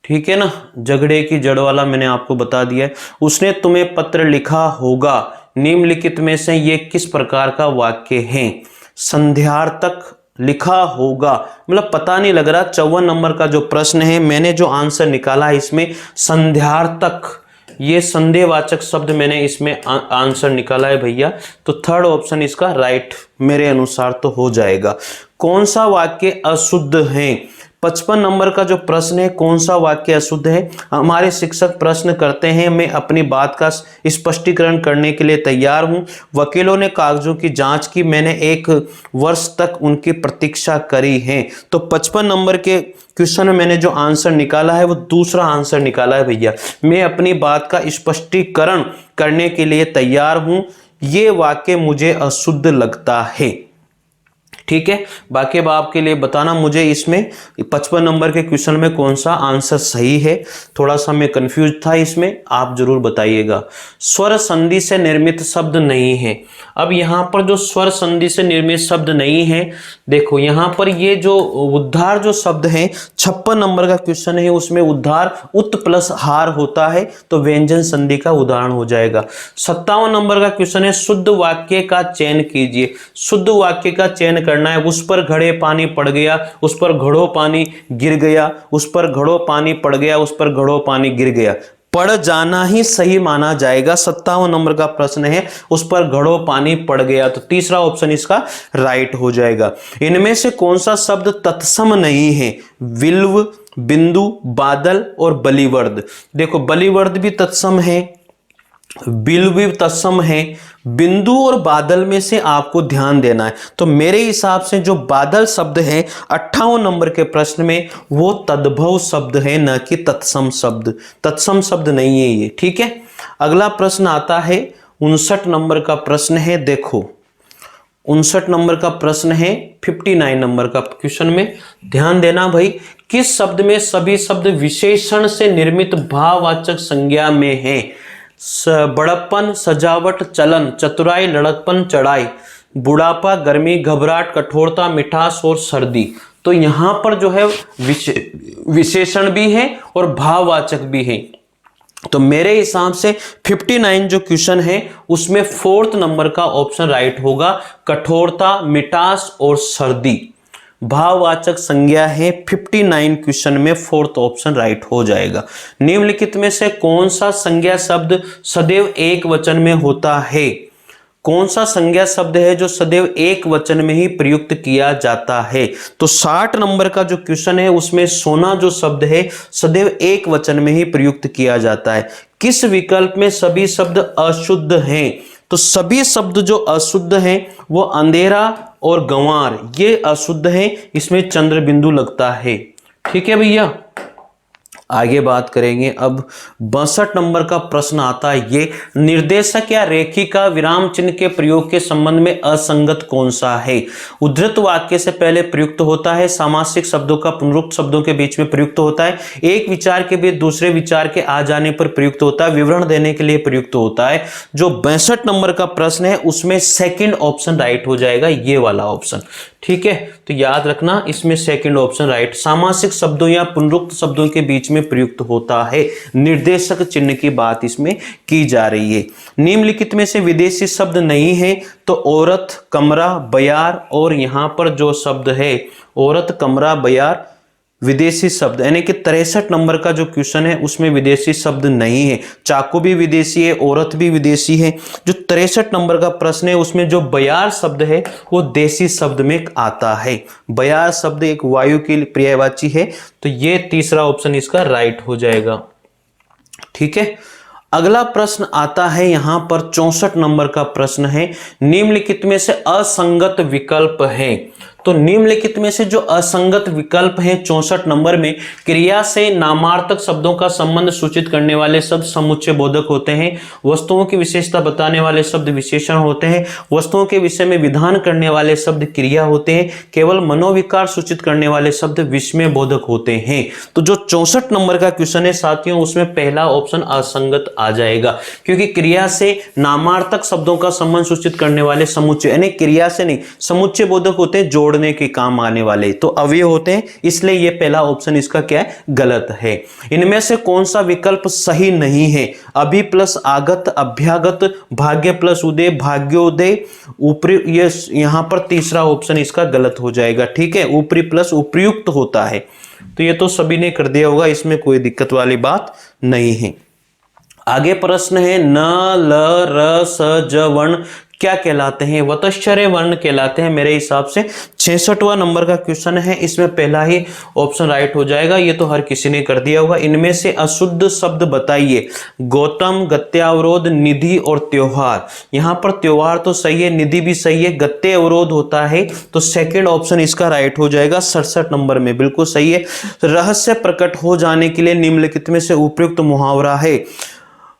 ठीक है ना, झगड़े की जड़ वाला मैंने आपको बता दिया है। उसने तुम्हें पत्र लिखा होगा, निम्नलिखित में से ये किस प्रकार का वाक्य है? संध्यार्थक, लिखा होगा, मतलब पता नहीं लग रहा। 54 नंबर का जो प्रश्न है मैंने जो आंसर निकाला है इसमें संध्यार्थक, ये संदेहवाचक शब्द मैंने इसमें आंसर निकाला है भैया। तो थर्ड ऑप्शन इसका राइट मेरे अनुसार तो हो जाएगा। कौन सा वाक्य अशुद्ध है? 55 नंबर का जो प्रश्न है, कौन सा वाक्य अशुद्ध है? हमारे शिक्षक प्रश्न करते हैं, मैं अपनी बात का स्पष्टीकरण करने के लिए तैयार हूं। वकीलों ने कागजों की जांच की, मैंने 1 वर्ष तक उनकी प्रतीक्षा करी है। तो 55 नंबर के क्वेश्चन में मैंने जो आंसर निकाला है वो दूसरा आंसर निकाला है भैया। मैं अपनी बात का स्पष्टीकरण करने के लिए तैयार हूं, ये वाक्य मुझे अशुद्ध लगता है। ठीक है, बाकी अब आपके लिए बताना मुझे इसमें 55 नंबर के क्वेश्चन में कौन सा आंसर सही है। थोड़ा सा मैं कंफ्यूज था इसमें, आप जरूर बताइएगा। स्वर संधि से निर्मित शब्द नहीं है। अब यहाँ पर जो स्वर संधि से निर्मित शब्द नहीं है, देखो यहाँ पर ये जो उद्धार जो शब्द है 56 नंबर का क्वेश्चन है, उसमें उद्धार उत प्लस हार होता है, तो व्यंजन संधि का उदाहरण हो जाएगा। 57 नंबर का क्वेश्चन है, शुद्ध वाक्य का चयन कीजिए। शुद्ध वाक्य का चयन करना है। उस पर घड़े पानी पड़ गया, उस पर घड़ों पानी गिर गया, उस पर घड़ों पानी पड़ गया, उस पर घड़ों पानी गिर गया। पड़ जाना ही सही माना जाएगा। 57 नंबर का प्रश्न है, उस पर घड़ों पानी पड़ गया, तो तीसरा ऑप्शन इसका राइट हो जाएगा। इनमें से कौन सा शब्द तत्सम नहीं है? विल्व, बिंदु, बादल और बलिवर्द। देखो बलिवर्द भी तत्सम है, बिल्व तत्सम है, बिंदु और बादल में से आपको ध्यान देना है। तो मेरे हिसाब से जो बादल शब्द है 58 नंबर के प्रश्न में वो तद्भव शब्द है, न कि तत्सम शब्द। तत्सम शब्द नहीं है ये, ठीक है। अगला प्रश्न आता है 59 नंबर का प्रश्न है। देखो 59 नंबर का प्रश्न है, 59 नंबर का क्वेश्चन में ध्यान देना भाई। किस शब्द में सभी शब्द विशेषण से निर्मित भाववाचक संज्ञा में है? बड़प्पन, सजावट, चलन, चतुराई, लड़कपन, चढ़ाई, बुढ़ापा, गर्मी, घबराहट, कठोरता, मिठास और सर्दी। तो यहां पर जो है विशेषण भी है और भाववाचक भी है। तो मेरे हिसाब से 59 जो क्वेश्चन है उसमें 4th नंबर का ऑप्शन राइट होगा, कठोरता, मिठास और सर्दी भाववाचक संज्ञा है। 59 क्वेश्चन में 4th ऑप्शन राइट हो जाएगा। निम्नलिखित में से कौन सा संज्ञा शब्द सदैव एक वचन में होता है? कौन सा संज्ञा शब्द है जो सदैव एक वचन में ही प्रयुक्त किया जाता है? तो 60 नंबर का जो क्वेश्चन है उसमें सोना जो शब्द है सदैव एक वचन में ही प्रयुक्त किया जाता है। किस विकल्प में सभी शब्द अशुद्ध हैं? तो सभी शब्द जो अशुद्ध हैं वो अंधेरा और गंवार ये अशुद्ध हैं, इसमें चंद्र बिंदु लगता है। ठीक है भैया, आगे बात करेंगे। अब 62 नंबर का प्रश्न आता है, ये निर्देशक या रेखिका विराम चिन्ह के प्रयोग के संबंध में असंगत कौन सा है? उद्धृत वाक्य से पहले प्रयुक्त होता है, सामासिक शब्दों का पुनरुक्त शब्दों के बीच में प्रयुक्त होता है, एक विचार के बीच दूसरे विचार के आ जाने पर प्रयुक्त होता है, विवरण देने के लिए प्रयुक्त होता है। जो 62 नंबर का प्रश्न है उसमें सेकंड ऑप्शन राइट हो जाएगा, ये वाला ऑप्शन। ठीक है, तो याद रखना इसमें सेकंड ऑप्शन राइट। सामासिक शब्दों या पुनरुक्त शब्दों के बीच में प्रयुक्त होता है, निर्देशक चिन्ह की बात इसमें की जा रही है। निम्नलिखित में से विदेशी शब्द नहीं है, तो औरत, कमरा, बयार और यहां पर जो शब्द है औरत, कमरा, बयार विदेशी शब्द, यानी कि 63 नंबर का जो क्वेश्चन है उसमें विदेशी शब्द नहीं है। चाकू भी विदेशी है, औरत भी विदेशी है। जो 63 नंबर का प्रश्न है उसमें जो बयार शब्द है वो देशी शब्द में आता है। बयार शब्द एक वायु की पर्यायवाची है, तो ये तीसरा ऑप्शन इसका राइट हो जाएगा। ठीक है, अगला प्रश्न आता है यहां पर 64 नंबर का प्रश्न है, निम्नलिखित में से असंगत विकल्प है। तो निम्नलिखित में से जो असंगत विकल्प है 64 नंबर में, क्रिया से नामार्थक शब्दों का संबंध सूचित करने वाले शब्द समुच्चय बोधक होते हैं, वस्तुओं की विशेषता बताने वाले शब्द विशेषण होते हैं, वस्तुओं के विषय में विधान करने वाले शब्द क्रिया होते हैं, केवल मनोविकार सूचित करने वाले शब्द विस्मय बोधक होते हैं। तो जो 64 नंबर का क्वेश्चन है साथियों उसमें पहला ऑप्शन असंगत आ जाएगा, क्योंकि क्रिया से नामार्थक शब्दों का संबंध सूचित करने वाले समुच्चय, यानी क्रिया से नहीं समुच्चय बोधक होते हैं, जोड़ने के काम आने वाले, तो अवयव होते हैं, इसलिए ये पहला ऑप्शन इसका क्या है, गलत है। इनमें से कौन सा विकल्प सही नहीं है? अभि प्लस आगत, अभ्यागत, भाग्य प्लस उदय, भाग्योदय, ऊपरी, ये यहां पर तीसरा ऑप्शन इसका गलत हो जाएगा। ठीक है, ऊपरी प्लस उपयुक्त होता है, तो ये तो सभी ने कर दिया होगा, इसमें कोई दिक्कत वाली बात नहीं है। आगे प्रश्न है, न, ल, र, स, ज वर्ण क्या कहलाते हैं? वतश्चर्य वर्ण कहलाते हैं। मेरे हिसाब से 66वां नंबर का क्वेश्चन है, इसमें पहला ही ऑप्शन राइट हो जाएगा, ये तो हर किसी ने कर दिया होगा। इनमें से अशुद्ध शब्द बताइए। गौतम, गत्यावरोध, निधि और त्योहार। यहां पर त्योहार तो सही है, निधि भी सही है, गत्य अवरोध होता है, तो सेकंड ऑप्शन इसका राइट हो जाएगा 67 नंबर में, बिल्कुल सही है। रहस्य प्रकट हो जाने के लिए निम्नलिखित में से उपयुक्त मुहावरा है।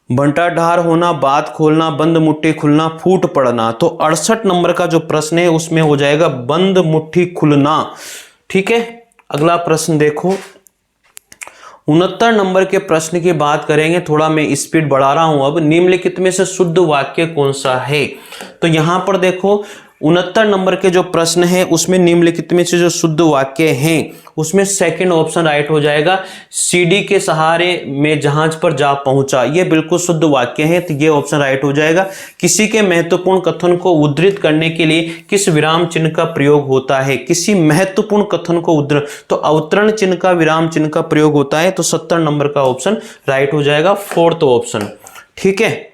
बंटाढार होना, बात खोलना, बंद मुट्ठी खुलना, फूट पड़ना। तो 68 नंबर का जो प्रश्न है उसमें हो जाएगा बंद मुट्ठी खुलना। ठीक है, अगला प्रश्न देखो 69 नंबर के प्रश्न की बात करेंगे, थोड़ा मैं स्पीड बढ़ा रहा हूं। अब निम्नलिखित में से शुद्ध वाक्य कौन सा है? तो यहां पर देखो 69 नंबर के जो प्रश्न है उसमें निम्नलिखित में से जो शुद्ध वाक्य हैं उसमें सेकंड ऑप्शन राइट हो जाएगा। सीढ़ी के सहारे में जहाज पर जा पहुंचा, ये बिल्कुल शुद्ध वाक्य है, तो ये ऑप्शन राइट हो जाएगा। किसी के महत्वपूर्ण कथन को उद्धृत करने के लिए किस विराम चिन्ह का प्रयोग होता है? किसी महत्वपूर्ण कथन को उद्धृत, तो अवतरण चिन्ह का, विराम चिन्ह का प्रयोग होता है, तो 70 नंबर का ऑप्शन राइट हो जाएगा, 4th ऑप्शन। ठीक है,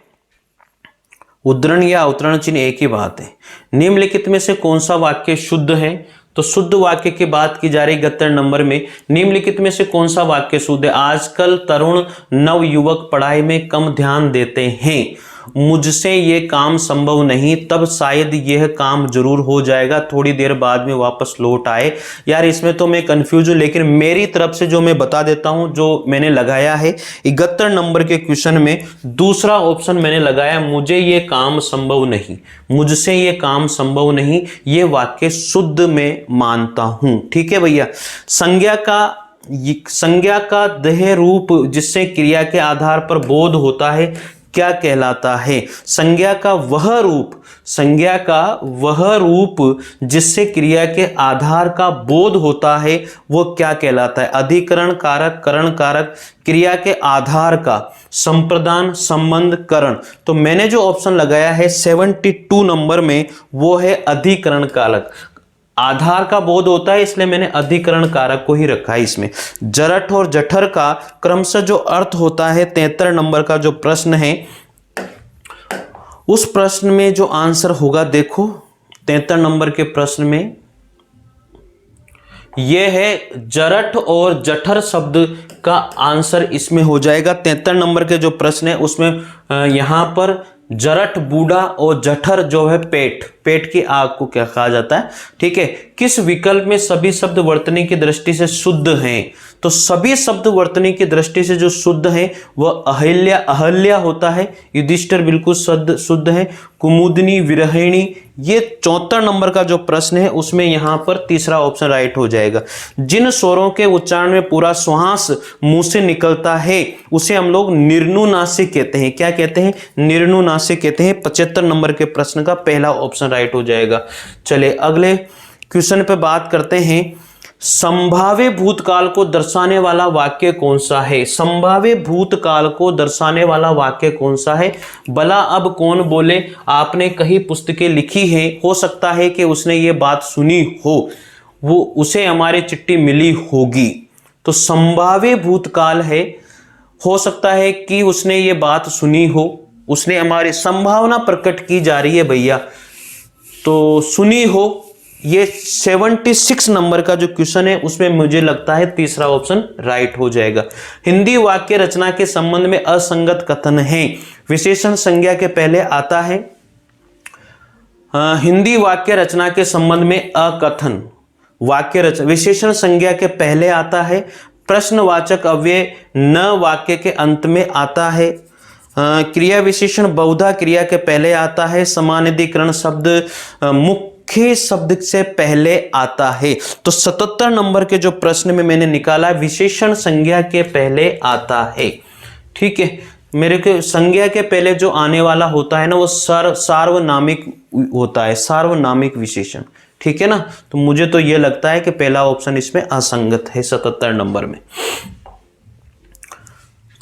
उद्धरण या अवतरण चिन्ह एक ही बात है। निम्नलिखित में से कौन सा वाक्य शुद्ध है? तो शुद्ध वाक्य की बात की जा रही 71 नंबर में, निम्नलिखित में से कौन सा वाक्य शुद्ध है? आजकल तरुण नव युवक पढ़ाई में कम ध्यान देते हैं, मुझसे ये काम संभव नहीं, तब शायद यह काम जरूर हो जाएगा, थोड़ी देर बाद में वापस लौट आए। यार इसमें तो मैं कंफ्यूज हूं, लेकिन मेरी तरफ से जो मैं बता देता हूं, जो मैंने लगाया है 71 नंबर के क्वेश्चन में दूसरा ऑप्शन मैंने लगाया, मुझे ये काम संभव नहीं, मुझसे ये काम संभव नहीं, ये वाक्य शुद्ध में मानता हूं। ठीक है भैया। संज्ञा का देह रूप जिससे क्रिया के आधार पर बोध होता है क्या कहलाता है? संज्ञा का वह रूप जिससे क्रिया के आधार का बोध होता है वो क्या कहलाता है? अधिकरण कारक, करण कारक, क्रिया के आधार का, संप्रदान, संबंध, करण। तो मैंने जो ऑप्शन लगाया है 72 नंबर में वो है अधिकरण कारक। आधार का बोध होता है इसलिए मैंने अधिकरण कारक को ही रखा है इसमें। जरठ और जठर का क्रमशः जो अर्थ होता है 73 नंबर का जो प्रश्न है, उस प्रश्न में जो आंसर होगा देखो 73 नंबर के प्रश्न में यह है जरठ और जठर शब्द का आंसर इसमें हो जाएगा। 73 नंबर के जो प्रश्न है उसमें यहां पर जरठ बूढ़ा और जठर जो है पेट की आग को क्या कहा जाता है? ठीक है। किस विकल्प में सभी शब्द वर्तनी की दृष्टि से शुद्ध हैं? तो सभी शब्द वर्तनी की दृष्टि से जो शुद्ध है वह अहल्या होता है, युधिष्ठिर बिल्कुल शुद्ध है, कुमुदनी, विरहिणी। ये 74 नंबर का जो प्रश्न है उसमें यहां पर तीसरा ऑप्शन राइट हो जाएगा। जिन स्वरों के उच्चारण में पूरा श्वास मुंह से निकलता है उसे हम लोग निर्नुनासिक कहते हैं। क्या कहते हैं? निर्नुनासिक कहते हैं। 75 नंबर के प्रश्न का पहला ऑप्शन राइट हो जाएगा। चले अगले क्वेश्चन पे बात करते हैं। संभाव्य भूतकाल को दर्शाने वाला वाक्य कौन सा है? संभाव्य भूतकाल को दर्शाने वाला वाक्य कौन सा है? भला अब कौन बोले, आपने कई पुस्तकें लिखी हैं, हो सकता है कि उसने ये बात सुनी हो, वो उसे हमारी चिट्ठी मिली होगी। तो संभाव्य भूतकाल है, हो सकता है कि उसने ये बात सुनी हो, उसने हमारी संभावना प्रकट की जा रही है भैया, तो सुनी हो। ये 76 नंबर का जो क्वेश्चन है उसमें मुझे लगता है तीसरा ऑप्शन राइट हो जाएगा। हिंदी वाक्य रचना के संबंध में असंगत कथन है, विशेषण संज्ञा के पहले आता है। हिंदी वाक्य रचना के संबंध में अकथन वाक्य रचना विशेषण संज्ञा के पहले आता है। प्रश्नवाचक अव्यय न वाक्य के अंत में आता है। क्रिया विशेषण बहुधा क्रिया के पहले आता है। समानाधिकरण शब्द मुख्य शब्द से पहले आता है। तो 77 नंबर के जो प्रश्न में मैंने निकाला विशेषण संज्ञा के पहले आता है। ठीक है, मेरे को संज्ञा के पहले जो आने वाला होता है ना वो सार्वनामिक होता है, सार्वनामिक विशेषण। ठीक है ना, तो मुझे तो ये लगता है कि पहला ऑप्शन इसमें असंगत है 77 नंबर में।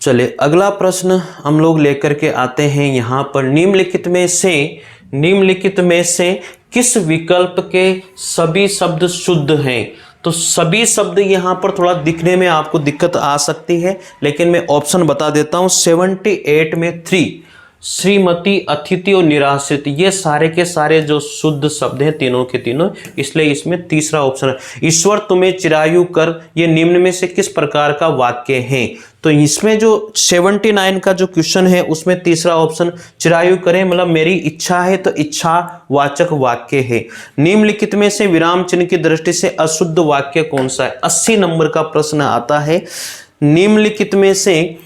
चले अगला प्रश्न हम लोग लेकर के आते हैं यहां पर। निम्नलिखित में से किस विकल्प के सभी शब्द शुद्ध हैं? तो सभी शब्द यहां पर थोड़ा दिखने में आपको दिक्कत आ सकती है, लेकिन मैं ऑप्शन बता देता हूं। 78 में 3 श्रीमती, अतिथि और निराश्रित, ये सारे के सारे जो शुद्ध शब्द हैं तीनों के तीनों, इसलिए इसमें तीसरा ऑप्शन है। ईश्वर तुम्हें चिरायु कर, ये निम्न में से किस प्रकार का वाक्य है? तो इसमें जो 79 का जो क्वेश्चन है उसमें तीसरा ऑप्शन चिरायु करें मतलब मेरी इच्छा है, तो इच्छा वाचक वाक्य है। निम्नलिखित में से विराम चिन्ह की दृष्टि से अशुद्ध वाक्य कौन सा है? 80 नंबर का प्रश्न आता है। निम्नलिखित में से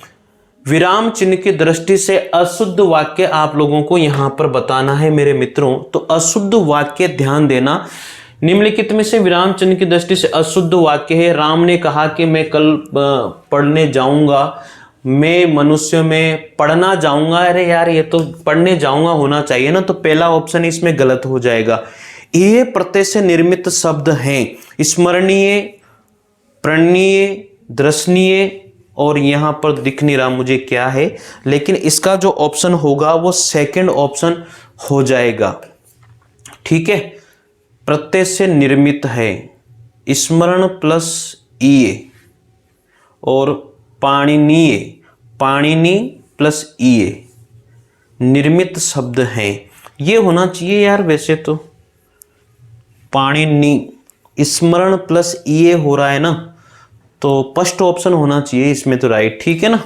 विराम चिन्ह की दृष्टि से अशुद्ध वाक्य आप लोगों को यहां पर बताना है मेरे मित्रों। तो अशुद्ध वाक्य ध्यान देना, निम्नलिखित में से विराम चिन्ह की दृष्टि से अशुद्ध वाक्य है। राम ने कहा कि मैं कल पढ़ने जाऊंगा, मैं मनुष्य में पढ़ना जाऊंगा। अरे यार ये तो पढ़ने जाऊंगा होना चाहिए ना, तो पहला ऑप्शन इसमें गलत हो जाएगा। ये प्रत्यय से निर्मित शब्द हैं, स्मरणीय, प्रणीय, दर्शनीय, और यहां पर दिख नहीं रहा मुझे क्या है, लेकिन इसका जो ऑप्शन होगा वो सेकंड ऑप्शन हो जाएगा। ठीक है, प्रत्यय से निर्मित है, स्मरण प्लस ईय और पाणिनीय, पाणिनि प्लस ईय निर्मित शब्द हैं। ये होना चाहिए यार वैसे तो पाणिनि स्मरण प्लस ईए हो रहा है ना, तो फर्स्ट ऑप्शन होना चाहिए इसमें तो राइट, ठीक है ना।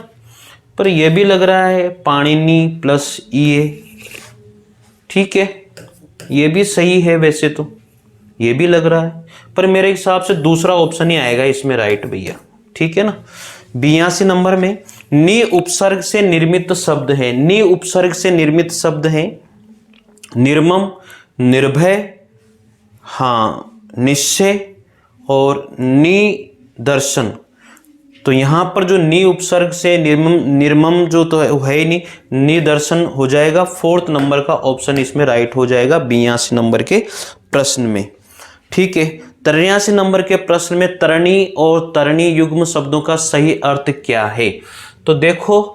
पर यह भी लग रहा है पाणिनि प्लस ईए, ठीक है, ये भी सही है वैसे तो, ये भी लग रहा है, पर मेरे हिसाब से दूसरा ऑप्शन ही आएगा इसमें राइट भैया, ठीक है ना। 82 नंबर में नि उपसर्ग से निर्मित शब्द है, नि उपसर्ग से निर्मित शब्द है निर्मम, निर्भय, हाँ निश्चय और निदर्शन। तो यहां पर जो नि उपसर्ग से निर्मम जो तो है ही नहीं, निदर्शन हो जाएगा। 4th नंबर का ऑप्शन इसमें राइट हो जाएगा 82 नंबर के प्रश्न में, ठीक है। 83 नंबर के प्रश्न में तरणी और तरणी युग्म शब्दों का सही अर्थ क्या है। तो देखो,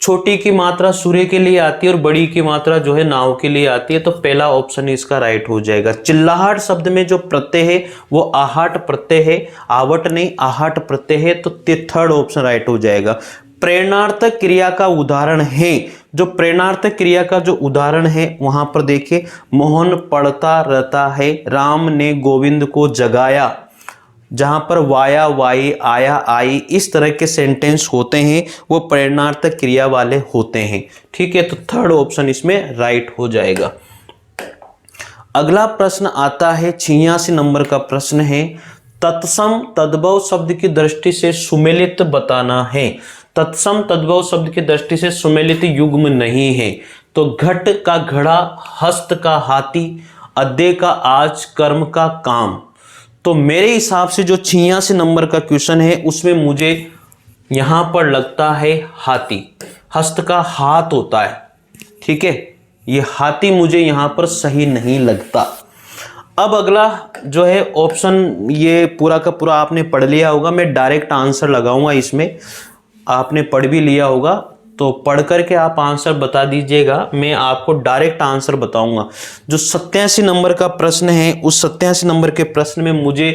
छोटी की मात्रा सूर्य के लिए आती है और बड़ी की मात्रा जो है नाव के लिए आती है, तो पहला ऑप्शन इसका राइट हो जाएगा। चिल्लाहट शब्द में जो प्रत्यय है वो आहट प्रत्यय है, आवट नहीं आहट प्रत्यय है, तो 3rd ऑप्शन राइट हो जाएगा। प्रेरणार्थक क्रिया का उदाहरण है, जो प्रेरणार्थक क्रिया का जो उदाहरण है वहां पर देखिए, मोहन पढ़ता रहता है, राम ने गोविंद को जगाया, जहां पर वाया वाई, आया आई, इस तरह के सेंटेंस होते हैं वो प्रेरणार्थक क्रिया वाले होते हैं, ठीक है। तो 3rd ऑप्शन इसमें राइट हो जाएगा। अगला प्रश्न आता है 86 नंबर का प्रश्न है, तत्सम तद्भव शब्द की दृष्टि से सुमेलित बताना है। तत्सम तद्भव शब्द की दृष्टि से सुमेलित युग्म नहीं है, तो घट का घड़ा, हस्त का हाथी, अद्य का आज, कर्म का काम। तो मेरे हिसाब से जो 86 नंबर का क्वेश्चन है उसमें मुझे यहां पर लगता है हाथी, हस्त का हाथ होता है, ठीक है, ये हाथी मुझे यहां पर सही नहीं लगता। अब अगला जो है ऑप्शन, ये पूरा का पूरा आपने पढ़ लिया होगा, मैं डायरेक्ट आंसर लगाऊंगा इसमें, आपने पढ़ भी लिया होगा तो पढ़ करके आप आंसर बता दीजिएगा, मैं आपको डायरेक्ट आंसर बताऊंगा। जो 87 नंबर का प्रश्न है उस 87 नंबर के प्रश्न में मुझे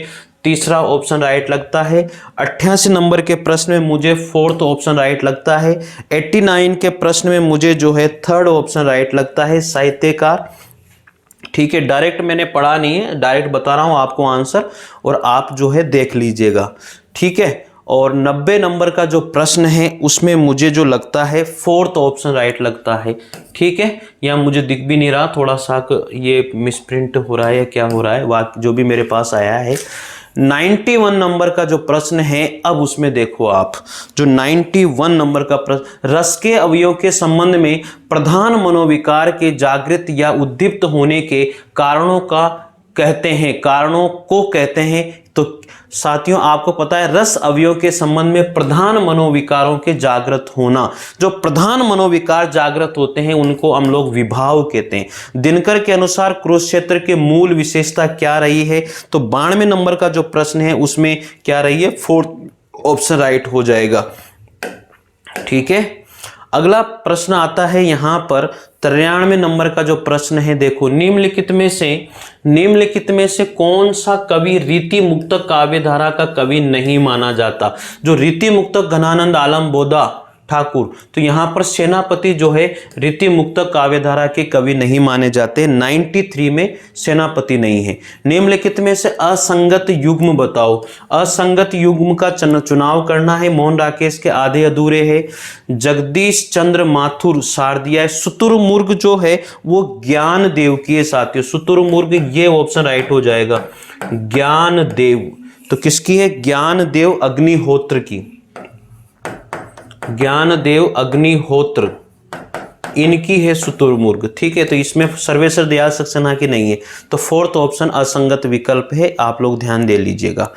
तीसरा ऑप्शन राइट लगता है। 88 नंबर के प्रश्न में मुझे 4th ऑप्शन राइट लगता है। 89 के प्रश्न में मुझे जो है 3rd ऑप्शन राइट लगता है, साहित्यकार, ठीक है। डायरेक्ट मैंने पढ़ा नहीं है, डायरेक्ट बता रहा हूं आपको आंसर, और आप जो है देख लीजिएगा, ठीक है। और 90 नंबर का जो प्रश्न है उसमें मुझे जो लगता है 4th ऑप्शन राइट लगता है, ठीक है। या मुझे दिख भी नहीं रहा, थोड़ा सा ये मिसप्रिंट हो रहा है या क्या हो रहा है, जो भी मेरे पास आया है। 91 नंबर का जो प्रश्न है, अब उसमें देखो आप, जो 91 नंबर का प्रश्न, रस के अवयव के संबंध में प्रधान मनोविकार के जागृत या उद्दीप्त होने के कारणों का कहते हैं, कारणों को कहते हैं। तो साथियों आपको पता है रस अवयव के संबंध में प्रधान मनोविकारों के जागृत होना, जो प्रधान मनोविकार जागृत होते हैं उनको हम लोग विभाव कहते हैं। दिनकर के अनुसार कुरुक्षेत्र के मूल विशेषता क्या रही है, तो 92 नंबर का जो प्रश्न है उसमें क्या रही है, 4th ऑप्शन राइट हो जाएगा, ठीक है। अगला प्रश्न आता है यहां पर 93 नंबर का जो प्रश्न है, देखो, निम्नलिखित में से कौन सा कवि रीति मुक्तक काव्यधारा का कवि नहीं माना जाता। जो रीति मुक्तक घनानंद आलम बोदा ठाकुर, तो यहां पर सेनापति जो है रीति मुक्तक काव्यधारा के कवि नहीं माने जाते। 93 में सेनापति नहीं है। निम्नलिखित में से असंगत युग्म बताओ। असंगत युग्म का चुनाव करना है। मोहन राकेश के आधे अधूरे है, जगदीश चंद्र माथुर शारदिया है, शुतुरमुर्ग जो है वो ज्ञान देव की है साथियों, शुतुरमुर्ग, ये ऑप्शन राइट हो जाएगा, ज्ञान देव। तो किसकी है, ज्ञान देव अग्निहोत्र की, ज्ञानदेव अग्निहोत्र, इनकी है शुतुरमुर्ग, ठीक है। तो इसमें सर्वेश्वर दयाल सक्सेना की नहीं है, तो 4th ऑप्शन असंगत विकल्प है, आप लोग ध्यान दे लीजिएगा।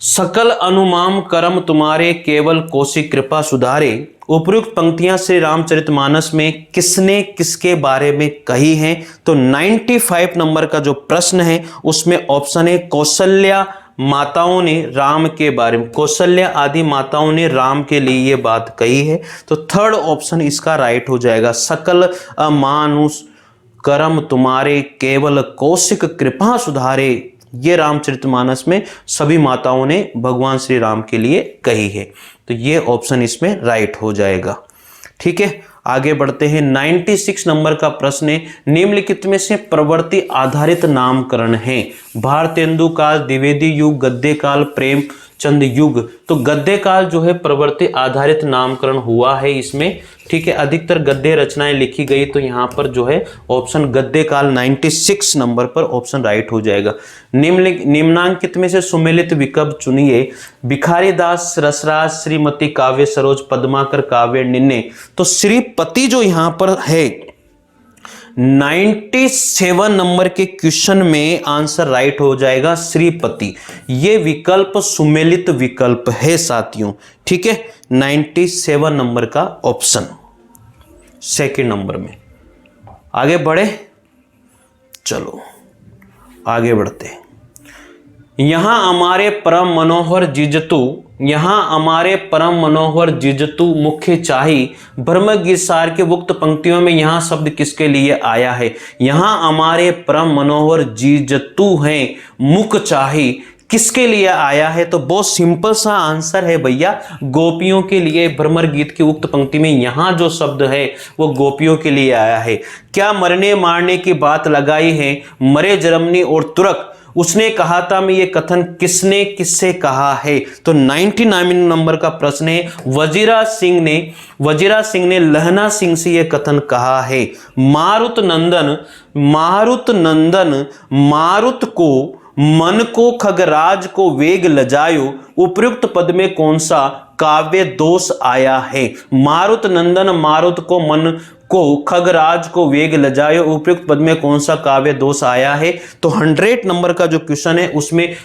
सकल अनुमाम करम तुम्हारे केवल कौशिक कृपा सुधारे, उपयुक्त पंक्तियां श्री रामचरितमानस में किसने किसके बारे में कही हैं। तो 95 नंबर का जो प्रश्न है उसमें ऑप्शन है कौशल्या माताओं ने राम के बारे में, कौशल्या आदि माताओं ने राम के लिए ये बात कही है। तो 3rd ऑप्शन इसका राइट हो जाएगा, सकल अमानुष करम तुम्हारे केवल कौशिक कृपा सुधारे, ये रामचरितमानस में सभी माताओं ने भगवान श्री राम के लिए कही है। तो ये ऑप्शन इसमें राइट हो जाएगा, ठीक है। आगे बढ़ते हैं। 96 नंबर का प्रश्न है, निम्नलिखित में से प्रवृत्ति आधारित नामकरण है भारतेंदु काल, द्विवेदी युग, गद्य काल, प्रेमचंद युग। तो गद्य काल जो है प्रवृत्ति आधारित नामकरण हुआ है इसमें, ठीक है। अधिकतर गद्य रचनाएं लिखी गई, तो यहाँ पर जो है ऑप्शन गद्य काल 96 नंबर पर ऑप्शन राइट हो जाएगा। निम्नांकित में से सुमेलित विकल्प चुनिए। भिखारी दास, रसराज, श्रीमती, काव्य सरोज, पद्माकर, काव्य निन्ने। तो श्रीपति जो यहाँ पर है 97 नंबर के क्वेश्चन में आंसर राइट हो जाएगा श्रीपति। ये विकल्प सुमेलित विकल्प है साथियों, ठीक है। 97 नंबर का ऑप्शन सेकंड नंबर में। आगे बढ़े, चलो आगे बढ़ते हैं। यहां हमारे परम मनोहर जिजतु, यहाँ हमारे परम मनोहर जिजतु मुख्य चाही, ब्रह्मगीत सार के उक्त पंक्तियों में यहाँ शब्द किसके लिए आया है? यहाँ हमारे परम मनोहर जिजतु हैं, मुख चाही, किसके लिए आया है? तो बहुत सिंपल सा आंसर है भैया, गोपियों के लिए। भ्रमर गीत की उक्त पंक्ति में यहाँ जो शब्द है वो गोपियों के लिए आया है। क्या मरने मारने की बात लगाई है, मरे जर्मनी और तुर्क, उसने कहा था मैं, ये कथन किसने किससे कहा है? तो 99 नंबर का प्रश्न है। वजीरा सिंह ने लहना सिंह से ये कथन कहा है। मारुत नंदन मारुत को, मन को, खगराज को वेग लजायो, उपयुक्त पद में कौन सा काव्य दोष आया है? मारुत नंदन मारुत को, मन को, खगराज को वेग लजायो, उपयुक्त पद में कौन सा काव्य दोष आया है? तो 100 नंबर का जो क्वेश्चन है उसमें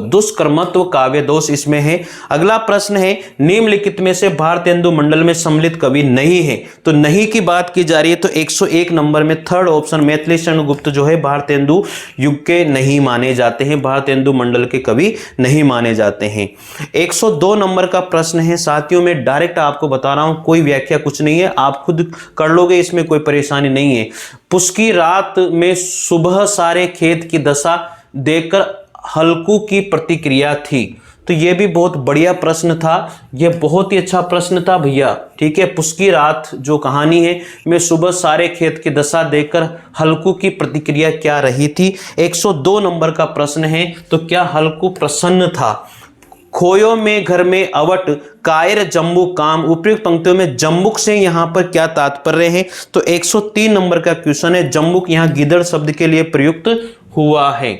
दुष्कर्मत्व काव्य दोष इसमें है। अगला प्रश्न है, निम्नलिखित में से भारतेंदु मंडल में सम्मिलित कवि नहीं है। तो नहीं की बात की जा रही है, तो 101 नंबर में थर्ड ऑप्शन मैथिली शरण गुप्त जो है भारतेंदु युग के नहीं माने जाते हैं, भारतेंदु मंडल के कवि नहीं माने जाते हैं। 102 नंबर का प्रश्न है साथियों, में डायरेक्ट आपको बता रहा हूं, कोई व्याख्या कुछ नहीं है, आप खुद कर लोगे, इसमें कोई परेशानी नहीं है। पुष्की रात में सुबह सारे खेत की दशा देखकर हल्कू की प्रतिक्रिया थी। तो यह भी बहुत बढ़िया प्रश्न था, यह बहुत ही अच्छा प्रश्न था भैया, ठीक है। पुष्की रात जो कहानी है में सुबह सारे खेत की दशा देखकर हल्कू की प्रतिक्रिया क्या रही थी? 102 नंबर का प्रश्न है। तो क्या हल्कू प्रसन्न था? खोयो में घर में अवट, कायर जम्बू काम, उपयुक्त पंक्तियों में जम्बुक से यहां पर क्या तात्पर्य है? तो 103 नंबर का क्वेश्चन है, जम्बुक यहां गिदड़ शब्द के लिए प्रयुक्त हुआ है।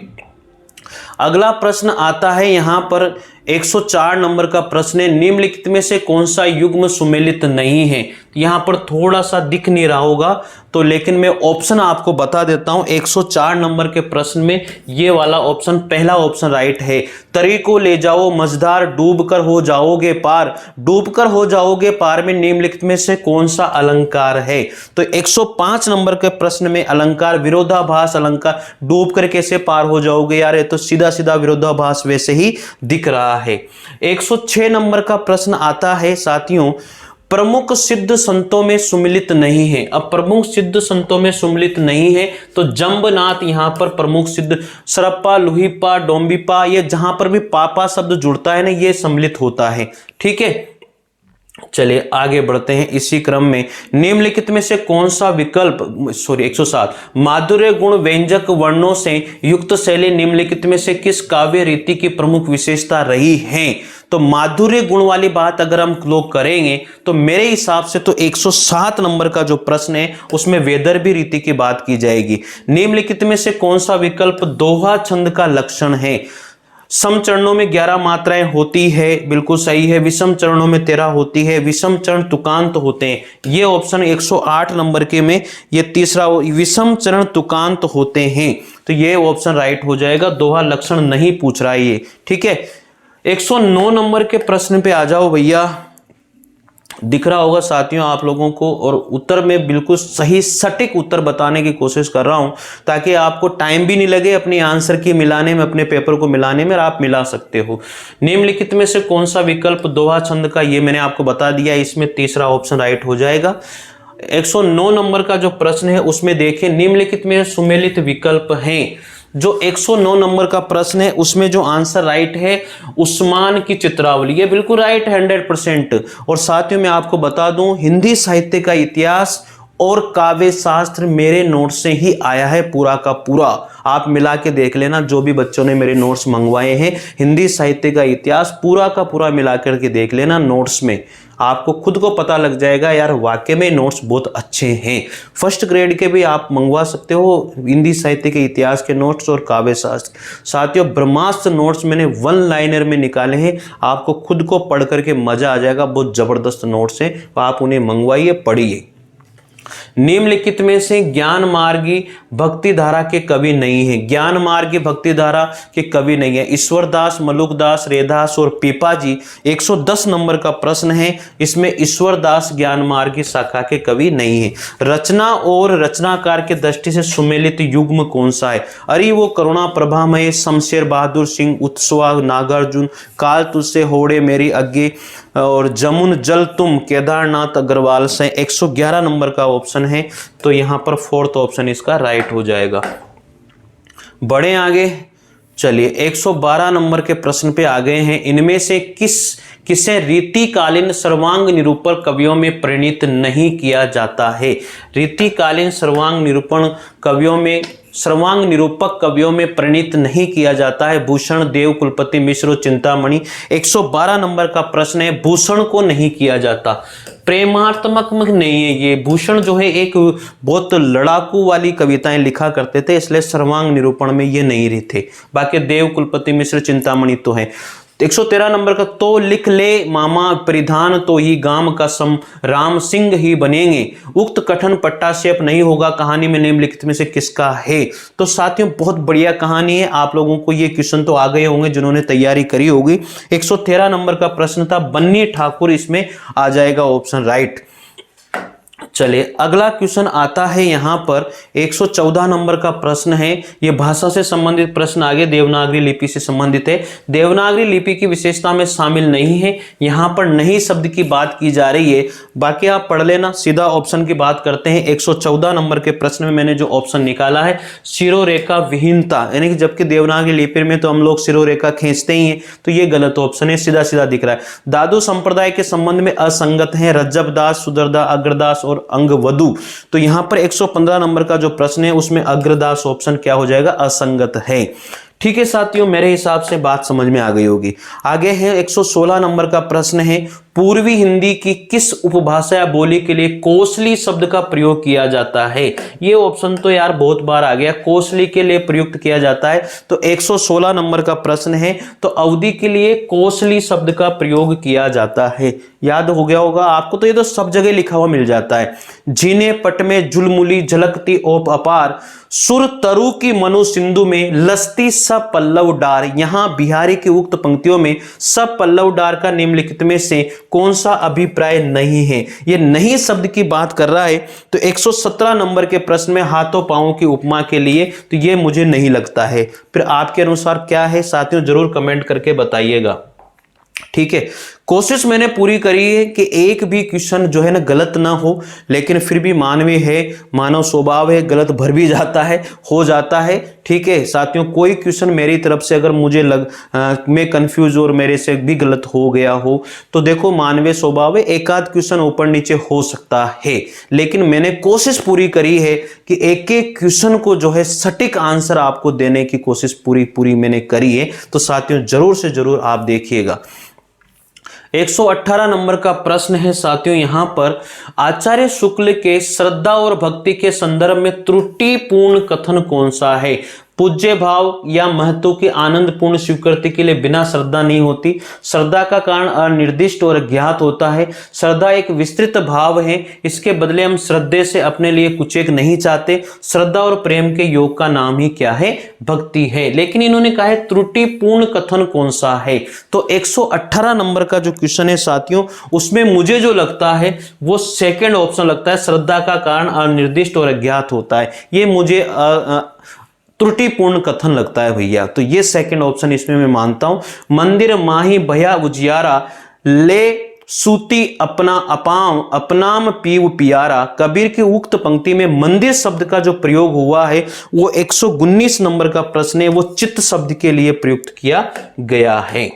अगला प्रश्न आता है यहां पर 104 नंबर का प्रश्न है, निम्नलिखित में से कौन सा युग्म सुमेलित नहीं है? यहां पर थोड़ा सा दिख नहीं रहा होगा तो, लेकिन मैं ऑप्शन आपको बता देता हूं। 104 नंबर के प्रश्न में ये वाला ऑप्शन, पहला ऑप्शन राइट है। तरी को ले जाओ मझधार, डूबकर हो जाओगे पार, डूबकर हो जाओगे पार में निम्नलिखित में से कौन सा अलंकार है? तो 105 नंबर के प्रश्न में अलंकार विरोधाभास अलंकार, डूबकर कैसे पार हो जाओगे यार, ये तो सीधा सीधा विरोधाभास वैसे ही दिख रहा है। 106 नंबर का प्रश्न आता है साथियों, प्रमुख सिद्ध संतों में सुमिलित नहीं है। अब प्रमुख सिद्ध संतों में सुमिलित नहीं है तो जंबनाथ यहां पर प्रमुख सिद्ध, सरप्पा, लुहिपा, डोंबिपा, ये जहां पर भी पापा शब्द जुड़ता है ना, ये सम्मिलित होता है, ठीक है। चलिए आगे बढ़ते हैं इसी क्रम में। निम्नलिखित में से कौन सा विकल्प, 107, माधुर्य गुण व्यंजक वर्णों से युक्त शैली निम्नलिखित में से किस काव्य रीति की प्रमुख विशेषता रही है? तो माधुर्य गुण वाली बात अगर हम लोग करेंगे तो मेरे हिसाब से तो 107 नंबर का जो प्रश्न है उसमें वेदर्भी रीति की बात की जाएगी। निम्नलिखित में से कौन सा विकल्प दोहा छंद का लक्षण है? सम चरणों में 11 मात्राएं होती है, बिल्कुल सही है। विषम चरणों में 13 होती है, विषम चरण तुकांत होते हैं। ये ऑप्शन 108 नंबर के में ये तीसरा, विषम चरण तुकांत होते हैं, तो ये ऑप्शन राइट हो जाएगा। दोहा लक्षण नहीं पूछ रहा है ये, ठीक है। 109 नंबर के प्रश्न पे आ जाओ भैया, दिख रहा होगा साथियों आप लोगों को, और उत्तर में बिल्कुल सही सटीक उत्तर बताने की कोशिश कर रहा हूं ताकि आपको टाइम भी नहीं लगे अपनी आंसर की मिलाने में, अपने पेपर को मिलाने में, और आप मिला सकते हो। निम्नलिखित में से कौन सा विकल्प दोहा छंद का, ये मैंने आपको बता दिया, इसमें तीसरा ऑप्शन राइट हो जाएगा। 109 नंबर का जो प्रश्न है उसमें देखिए, निम्नलिखित में सुमेलित विकल्प हैं। जो 109 नंबर का प्रश्न है उसमें जो आंसर राइट है उस्मान की चित्रावली, ये बिल्कुल राइट 100%। और साथियों मैं आपको बता दूं, हिंदी साहित्य का इतिहास और काव्य शास्त्र मेरे नोट से ही आया है पूरा का पूरा। आप मिला के देख लेना, जो भी बच्चों ने मेरे नोट्स मंगवाए हैं, हिंदी साहित्य का इतिहास पूरा का पूरा मिला करके देख लेना नोट्स में, आपको खुद को पता लग जाएगा यार वाकई में नोट्स बहुत अच्छे हैं। फर्स्ट ग्रेड के भी आप मंगवा सकते हो हिंदी साहित्य के इतिहास के नोट्स और काव्य शास्त्र। साथियों ब्रह्मास्त्र नोट्स मैंने वन लाइनर में निकाले हैं, आपको खुद को पढ़ करके मजा आ जाएगा, बहुत जबरदस्त नोट्स हैं, आप उन्हें मंगवाइए, पढ़िए। निम्नलिखित में से ज्ञान मार्गी भक्ति धारा के कवि नहीं है। ज्ञान मार्गी भक्ति धारा के कवि नहीं है। ईश्वरदास, मलुकदास, रेदास और पीपाजी 110 नंबर का प्रश्न है। इसमें ईश्वरदास ज्ञान मार्गी शाखा के कवि नहीं है। रचना और रचनाकार के दृष्टि से सुमेलित युग्म कौन सा है? अरे वो करुणा प्रभामय, शमशेर बहादुर सिंह, उत्सवा, नागार्जुन, काल तुझसे होड़े मेरी अग्गे और जमुन जल तुम, केदारनाथ अग्रवाल से 111 नंबर का ऑप्शन है। तो यहां पर फोर्थ ऑप्शन इसका राइट हो जाएगा। बढ़े आगे, चलिए 112 नंबर के प्रश्न पे आ गए हैं। इनमें से किसे रीतिकालीन सर्वांग निरूपण कवियों में परिणित नहीं किया जाता है? रीतिकालीन सर्वांग निरूपण कवियों में, सर्वांग निरूपक कवियों में परिणित नहीं किया जाता है। भूषण, देव, कुलपति मिश्र, चिंतामणि 112 नंबर का प्रश्न है। भूषण को नहीं किया जाता, प्रेमात्मक नहीं है ये। भूषण जो है एक बहुत लड़ाकू वाली कविताएं लिखा करते थे, इसलिए सर्वांग निरूपण में ये नहीं रहे थे। बाकी देव, कुलपति मिश्र, चिंतामणि तो है। 113 नंबर का, तो लिख ले मामा परिधान तो ही गाम का सम राम सिंह ही बनेंगे। उक्त कठन पट्टाक्षेप नहीं होगा, कहानी में निम्नलिखित में से किसका है? तो साथियों बहुत बढ़िया कहानी है, आप लोगों को ये क्वेश्चन तो आ गए होंगे जिन्होंने तैयारी करी होगी। 113 नंबर का प्रश्न था, बन्नी ठाकुर इसमें आ जाएगा ऑप्शन राइट। चलिए अगला क्वेश्चन आता है यहां पर 114 नंबर का प्रश्न है। यह भाषा से संबंधित प्रश्न आगे देवनागरी लिपि से संबंधित है। देवनागरी लिपि की विशेषता में शामिल नहीं है, यहां पर नहीं शब्द की बात की जा रही है, बाकी आप पढ़ लेना। सीधा ऑप्शन की बात करते हैं। 114 नंबर के प्रश्न में मैंने जो ऑप्शन निकाला है शिरोरेखा विहीनता, यानी कि जबकि देवनागरी लिपि में तो हम लोग शिरोरेखा खींचते ही हैं, तो ये गलत ऑप्शन है, सीधा सीधा दिख रहा है। दादू संप्रदाय के संबंध में असंगत है, रज्जबदास, सुदरदास, अग्रदास और अंगवधु। तो यहां पर 115 नंबर का जो प्रश्न है उसमें अग्रदास ऑप्शन क्या हो जाएगा? असंगत है। ठीक है साथियों, मेरे हिसाब से बात समझ में आ गई होगी। आगे है 116 नंबर का प्रश्न है, पूर्वी हिंदी की किस उपभाषा या बोली के लिए कोसली शब्द का प्रयोग किया जाता है? ये ऑप्शन तो यार बहुत बार आ गया, कोसली के लिए प्रयुक्त किया जाता है। तो 116 नंबर का प्रश्न है, तो अवधि के लिए कोसली शब्द का प्रयोग किया जाता है। याद हो गया होगा आपको, तो ये तो सब जगह लिखा हुआ मिल जाता है। जीने पट में जुलमुली झलकती ओप अपार, सुर तरु की मनु सिंधु में लस्ती सब पल्लव डार। यहां बिहारी की उक्त पंक्तियों में सब पल्लव डार का निम्नलिखित में से कौन सा अभिप्राय नहीं है? ये नहीं शब्द की बात कर रहा है। तो 117 नंबर के प्रश्न में हाथों पांवों की उपमा के लिए, तो ये मुझे नहीं लगता है। फिर आपके अनुसार क्या है साथियों, जरूर कमेंट करके बताइएगा। ठीक है, कोशिश मैंने पूरी करी है कि एक भी क्वेश्चन जो है ना गलत ना हो, लेकिन फिर भी मानवीय है, मानव स्वभाव है, गलत भर भी जाता है, हो जाता है। ठीक है साथियों, कोई क्वेश्चन मेरी तरफ से अगर मुझे मैं कंफ्यूज और मेरे से भी गलत हो गया हो, तो देखो मानवीय स्वभाव है, एक आध क्वेश्चन ऊपर नीचे हो सकता है, लेकिन मैंने कोशिश पूरी करी है कि एक एक क्वेश्चन को जो है सटीक आंसर आपको देने की कोशिश पूरी मैंने करी है। तो साथियों जरूर से जरूर आप देखिएगा। 118 नंबर का प्रश्न है साथियों, यहां पर आचार्य शुक्ल के श्रद्धा और भक्ति के संदर्भ में त्रुटिपूर्ण कथन कौन सा है? पूज्य भाव या महत्व की आनंदपूर्ण स्वीकृति के लिए बिना श्रद्धा नहीं होती। श्रद्धा का कारण अनिर्दिष्ट और अज्ञात होता है। श्रद्धा एक विस्तृत भाव है, इसके बदले हम श्रद्धे से अपने लिए कुछ एक नहीं चाहते। श्रद्धा और प्रेम के योग का नाम ही क्या है? भक्ति है। लेकिन इन्होंने कहा है त्रुटिपूर्ण कथन कौन सा है? तो 118 नंबर का जो क्वेश्चन है साथियों, उसमें मुझे जो लगता है वो सेकेंड ऑप्शन लगता है, श्रद्धा का कारण अनिर्दिष्ट और अज्ञात होता है। ये मुझे त्रुटिपूर्ण कथन लगता है भैया। तो ये सेकंड ऑप्शन इसमें मैं मानता हूं। मंदिर माही भया उजियारा, ले सूती अपना अपाम अपनाम पीव पियारा। कबीर की उक्त पंक्ति में मंदिर शब्द का जो प्रयोग हुआ है वो 119 नंबर का प्रश्न है, वो चित्त शब्द के लिए प्रयुक्त किया गया है।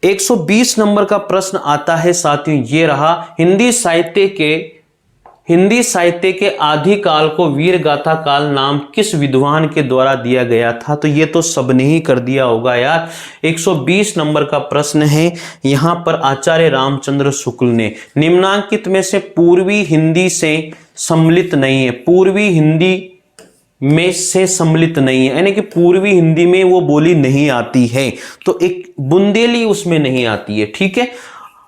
120 नंबर का प्रश्न आता है साथियों, ये रहा, हिंदी साहित्य के हिंदी साहित्य के आदि काल को वीर गाथा काल नाम किस विद्वान के द्वारा दिया गया था? तो ये तो सबने ही कर दिया होगा यार। 120 नंबर का प्रश्न है, यहाँ पर आचार्य रामचंद्र शुक्ल ने। निम्नांकित में से पूर्वी हिंदी से सम्मिलित नहीं है, पूर्वी हिंदी में से सम्मिलित नहीं है, यानी कि पूर्वी हिंदी में वो बोली नहीं आती है, तो एक बुंदेली उसमें नहीं आती है। ठीक है।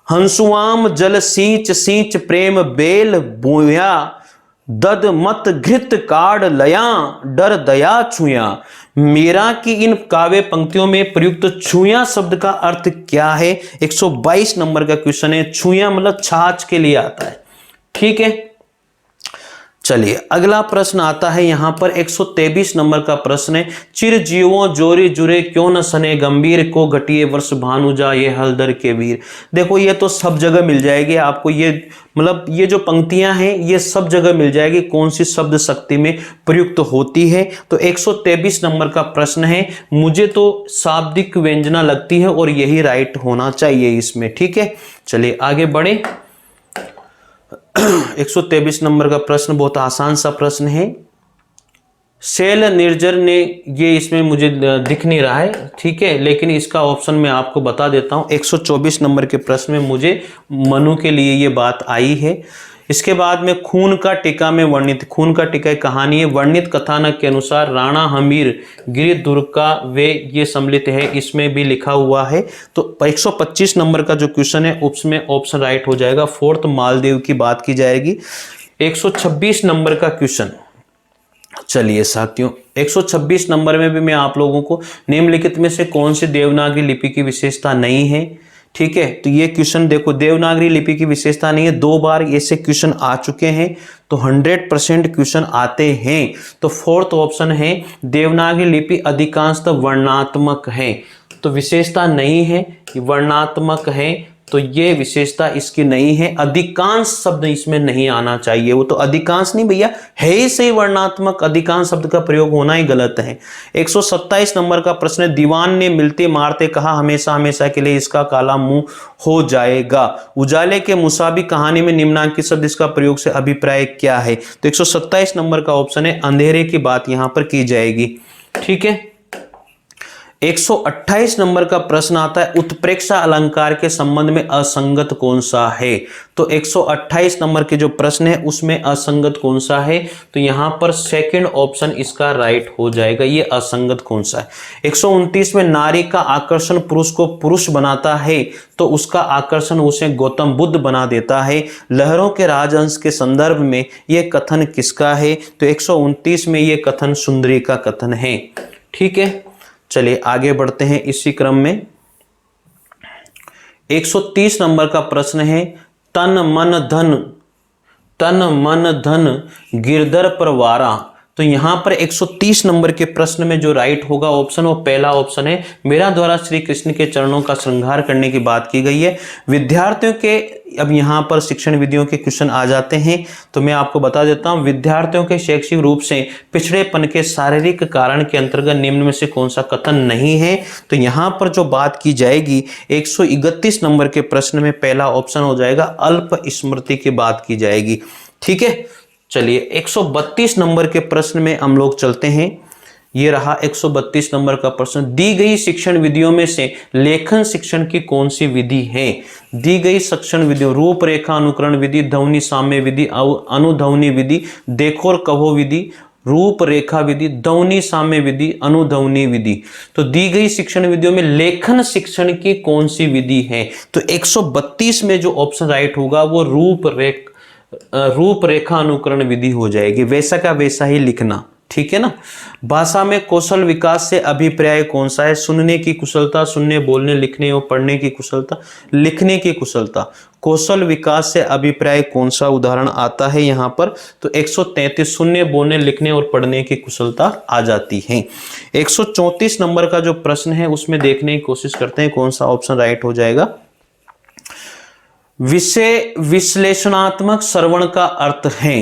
हंसुआम जल सींच सींच प्रेम बेल बोया, दद मत घृत काढ़ लया डर दया छुया। मेरा की इन काव्य पंक्तियों में प्रयुक्त छुया शब्द का अर्थ क्या है? 122 नंबर का क्वेश्चन है। छुया मतलब छाछ के लिए आता है। ठीक है। चलिए अगला प्रश्न आता है यहां पर 123 नंबर का प्रश्न है। चिर जीवों जोरी जुरे क्यों न सने गंभीर, को घटिए वर्ष भानुजा ये हलदर के वीर। देखो ये तो सब जगह मिल जाएगी आपको, ये मतलब ये जो पंक्तियां हैं ये सब जगह मिल जाएगी कौन सी शब्द शक्ति में प्रयुक्त होती है। तो 123 नंबर का प्रश्न है। मुझे तो शाब्दिक व्यंजना लगती है और यही राइट होना चाहिए इसमें। ठीक है। चलिए आगे बढ़े। 123 नंबर का प्रश्न बहुत आसान सा प्रश्न है। शैल निर्जर ने, ये इसमें मुझे दिख नहीं रहा है, ठीक है, लेकिन इसका ऑप्शन मैं आपको बता देता हूं। 124 नंबर के प्रश्न में मुझे मनु के लिए ये बात आई है। इसके बाद में खून का टीका में वर्णित, खून का टीका कहानी है, वर्णित कथानक के अनुसार राणा हमीर गिरिदुर्ग का वे ये सम्मिलित है, इसमें भी लिखा हुआ है। तो 125 नंबर का जो क्वेश्चन है उसमें ऑप्शन राइट हो जाएगा, फोर्थ मालदेव की बात की जाएगी। 126 नंबर का क्वेश्चन, चलिए साथियों 126 नंबर में भी मैं आप लोगों को निम्नलिखित में से कौन सी देवनागरी लिपि की विशेषता नहीं है, ठीक है, तो ये क्वेश्चन देखो देवनागरी लिपि की विशेषता नहीं है, 2 बार ऐसे क्वेश्चन आ चुके हैं, तो 100% क्वेश्चन आते हैं। तो फोर्थ ऑप्शन है देवनागरी लिपि अधिकांशतः वर्णात्मक है, तो विशेषता नहीं है, वर्णात्मक है, तो ये विशेषता इसकी नहीं है। अधिकांश शब्द इसमें नहीं आना चाहिए, वो तो अधिकांश नहीं भैया, है ही सही वर्णात्मक, अधिकांश शब्द का प्रयोग होना ही गलत है। 127 नंबर का प्रश्न है, दीवान ने मिलते मारते कहा हमेशा हमेशा के लिए इसका काला मुंह हो जाएगा। उजाले के मुसाबी कहानी में निम्नांकित शब्द इसका प्रयोग से अभिप्राय क्या है? तो 127 नंबर का ऑप्शन है अंधेरे की बात यहां पर की जाएगी। ठीक है। 128 नंबर का प्रश्न आता है, उत्प्रेक्षा अलंकार के संबंध में असंगत कौन सा है? तो 128 नंबर के जो प्रश्न है उसमें असंगत कौन सा है? तो यहां पर सेकंड ऑप्शन इसका राइट हो जाएगा, ये असंगत कौन सा है। 129 में नारी का आकर्षण पुरुष को पुरुष बनाता है, तो उसका आकर्षण उसे गौतम बुद्ध बना देता है। लहरों के राजहंस के संदर्भ में यह कथन किसका है? तो 129 में यह कथन सुंदरी का कथन है। ठीक है। चलिए आगे बढ़ते हैं इसी क्रम में। 130 नंबर का प्रश्न है, तन मन धन गिरधर पर वारा। तो यहां पर 130 नंबर के प्रश्न में जो राइट होगा ऑप्शन, वो पहला ऑप्शन है, मेरा द्वारा श्री कृष्ण के चरणों का श्रृंगार करने की बात की गई है। विद्यार्थियों के, अब यहां पर शिक्षण विधियों के क्वेश्चन आ जाते हैं, तो मैं आपको बता देता हूं, विद्यार्थियों के शैक्षिक रूप से पिछड़ेपन के शारीरिक कारण के अंतर्गत निम्न में से कौन सा कथन नहीं है? तो यहां पर जो बात की जाएगी 131 नंबर के प्रश्न में पहला ऑप्शन हो जाएगा, अल्प स्मृति की बात की जाएगी। ठीक है। चलिए 132 नंबर के प्रश्न में हम लोग चलते हैं। ये रहा 132 नंबर का प्रश्न, दी गई शिक्षण विधियों में से लेखन शिक्षण की कौन सी विधि है? दी गई शिक्षण विधियों, रूपरेखा अनुकरण विधि, ध्वनि साम्य विधि, अनुध्वनि विधि, देखो और कहो विधि, रूपरेखा विधि, ध्वनि साम्य विधि, अनुध्वनि विधि। तो दी गई शिक्षण विधियों में लेखन शिक्षण की कौन सी विधि है? तो 132 में जो ऑप्शन राइट होगा वो रूपरेखा अनुकरण विधि हो जाएगी, वैसा का वैसा ही लिखना। ठीक है ना। भाषा में कौशल विकास से अभिप्राय कौन सा है? सुनने की कुशलता, सुनने बोलने लिखने और पढ़ने की कुशलता, लिखने की कुशलता। कौशल विकास से अभिप्राय कौन सा उदाहरण आता है यहाँ पर? तो 133 सुनने बोलने लिखने और पढ़ने की कुशलता आ जाती है। 134 नंबर का जो प्रश्न है उसमें देखने की कोशिश करते हैं कौन सा ऑप्शन राइट हो जाएगा। विषय विश्लेषणात्मक श्रवण का अर्थ है,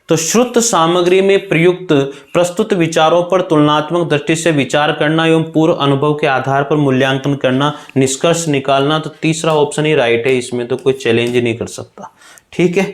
तो श्रुत सामग्री में प्रयुक्त प्रस्तुत विचारों पर तुलनात्मक दृष्टि से विचार करना एवं पूर्व अनुभव के आधार पर मूल्यांकन करना, निष्कर्ष निकालना। तो तीसरा ऑप्शन ही राइट है, इसमें तो कोई चैलेंज ही नहीं कर सकता। ठीक है।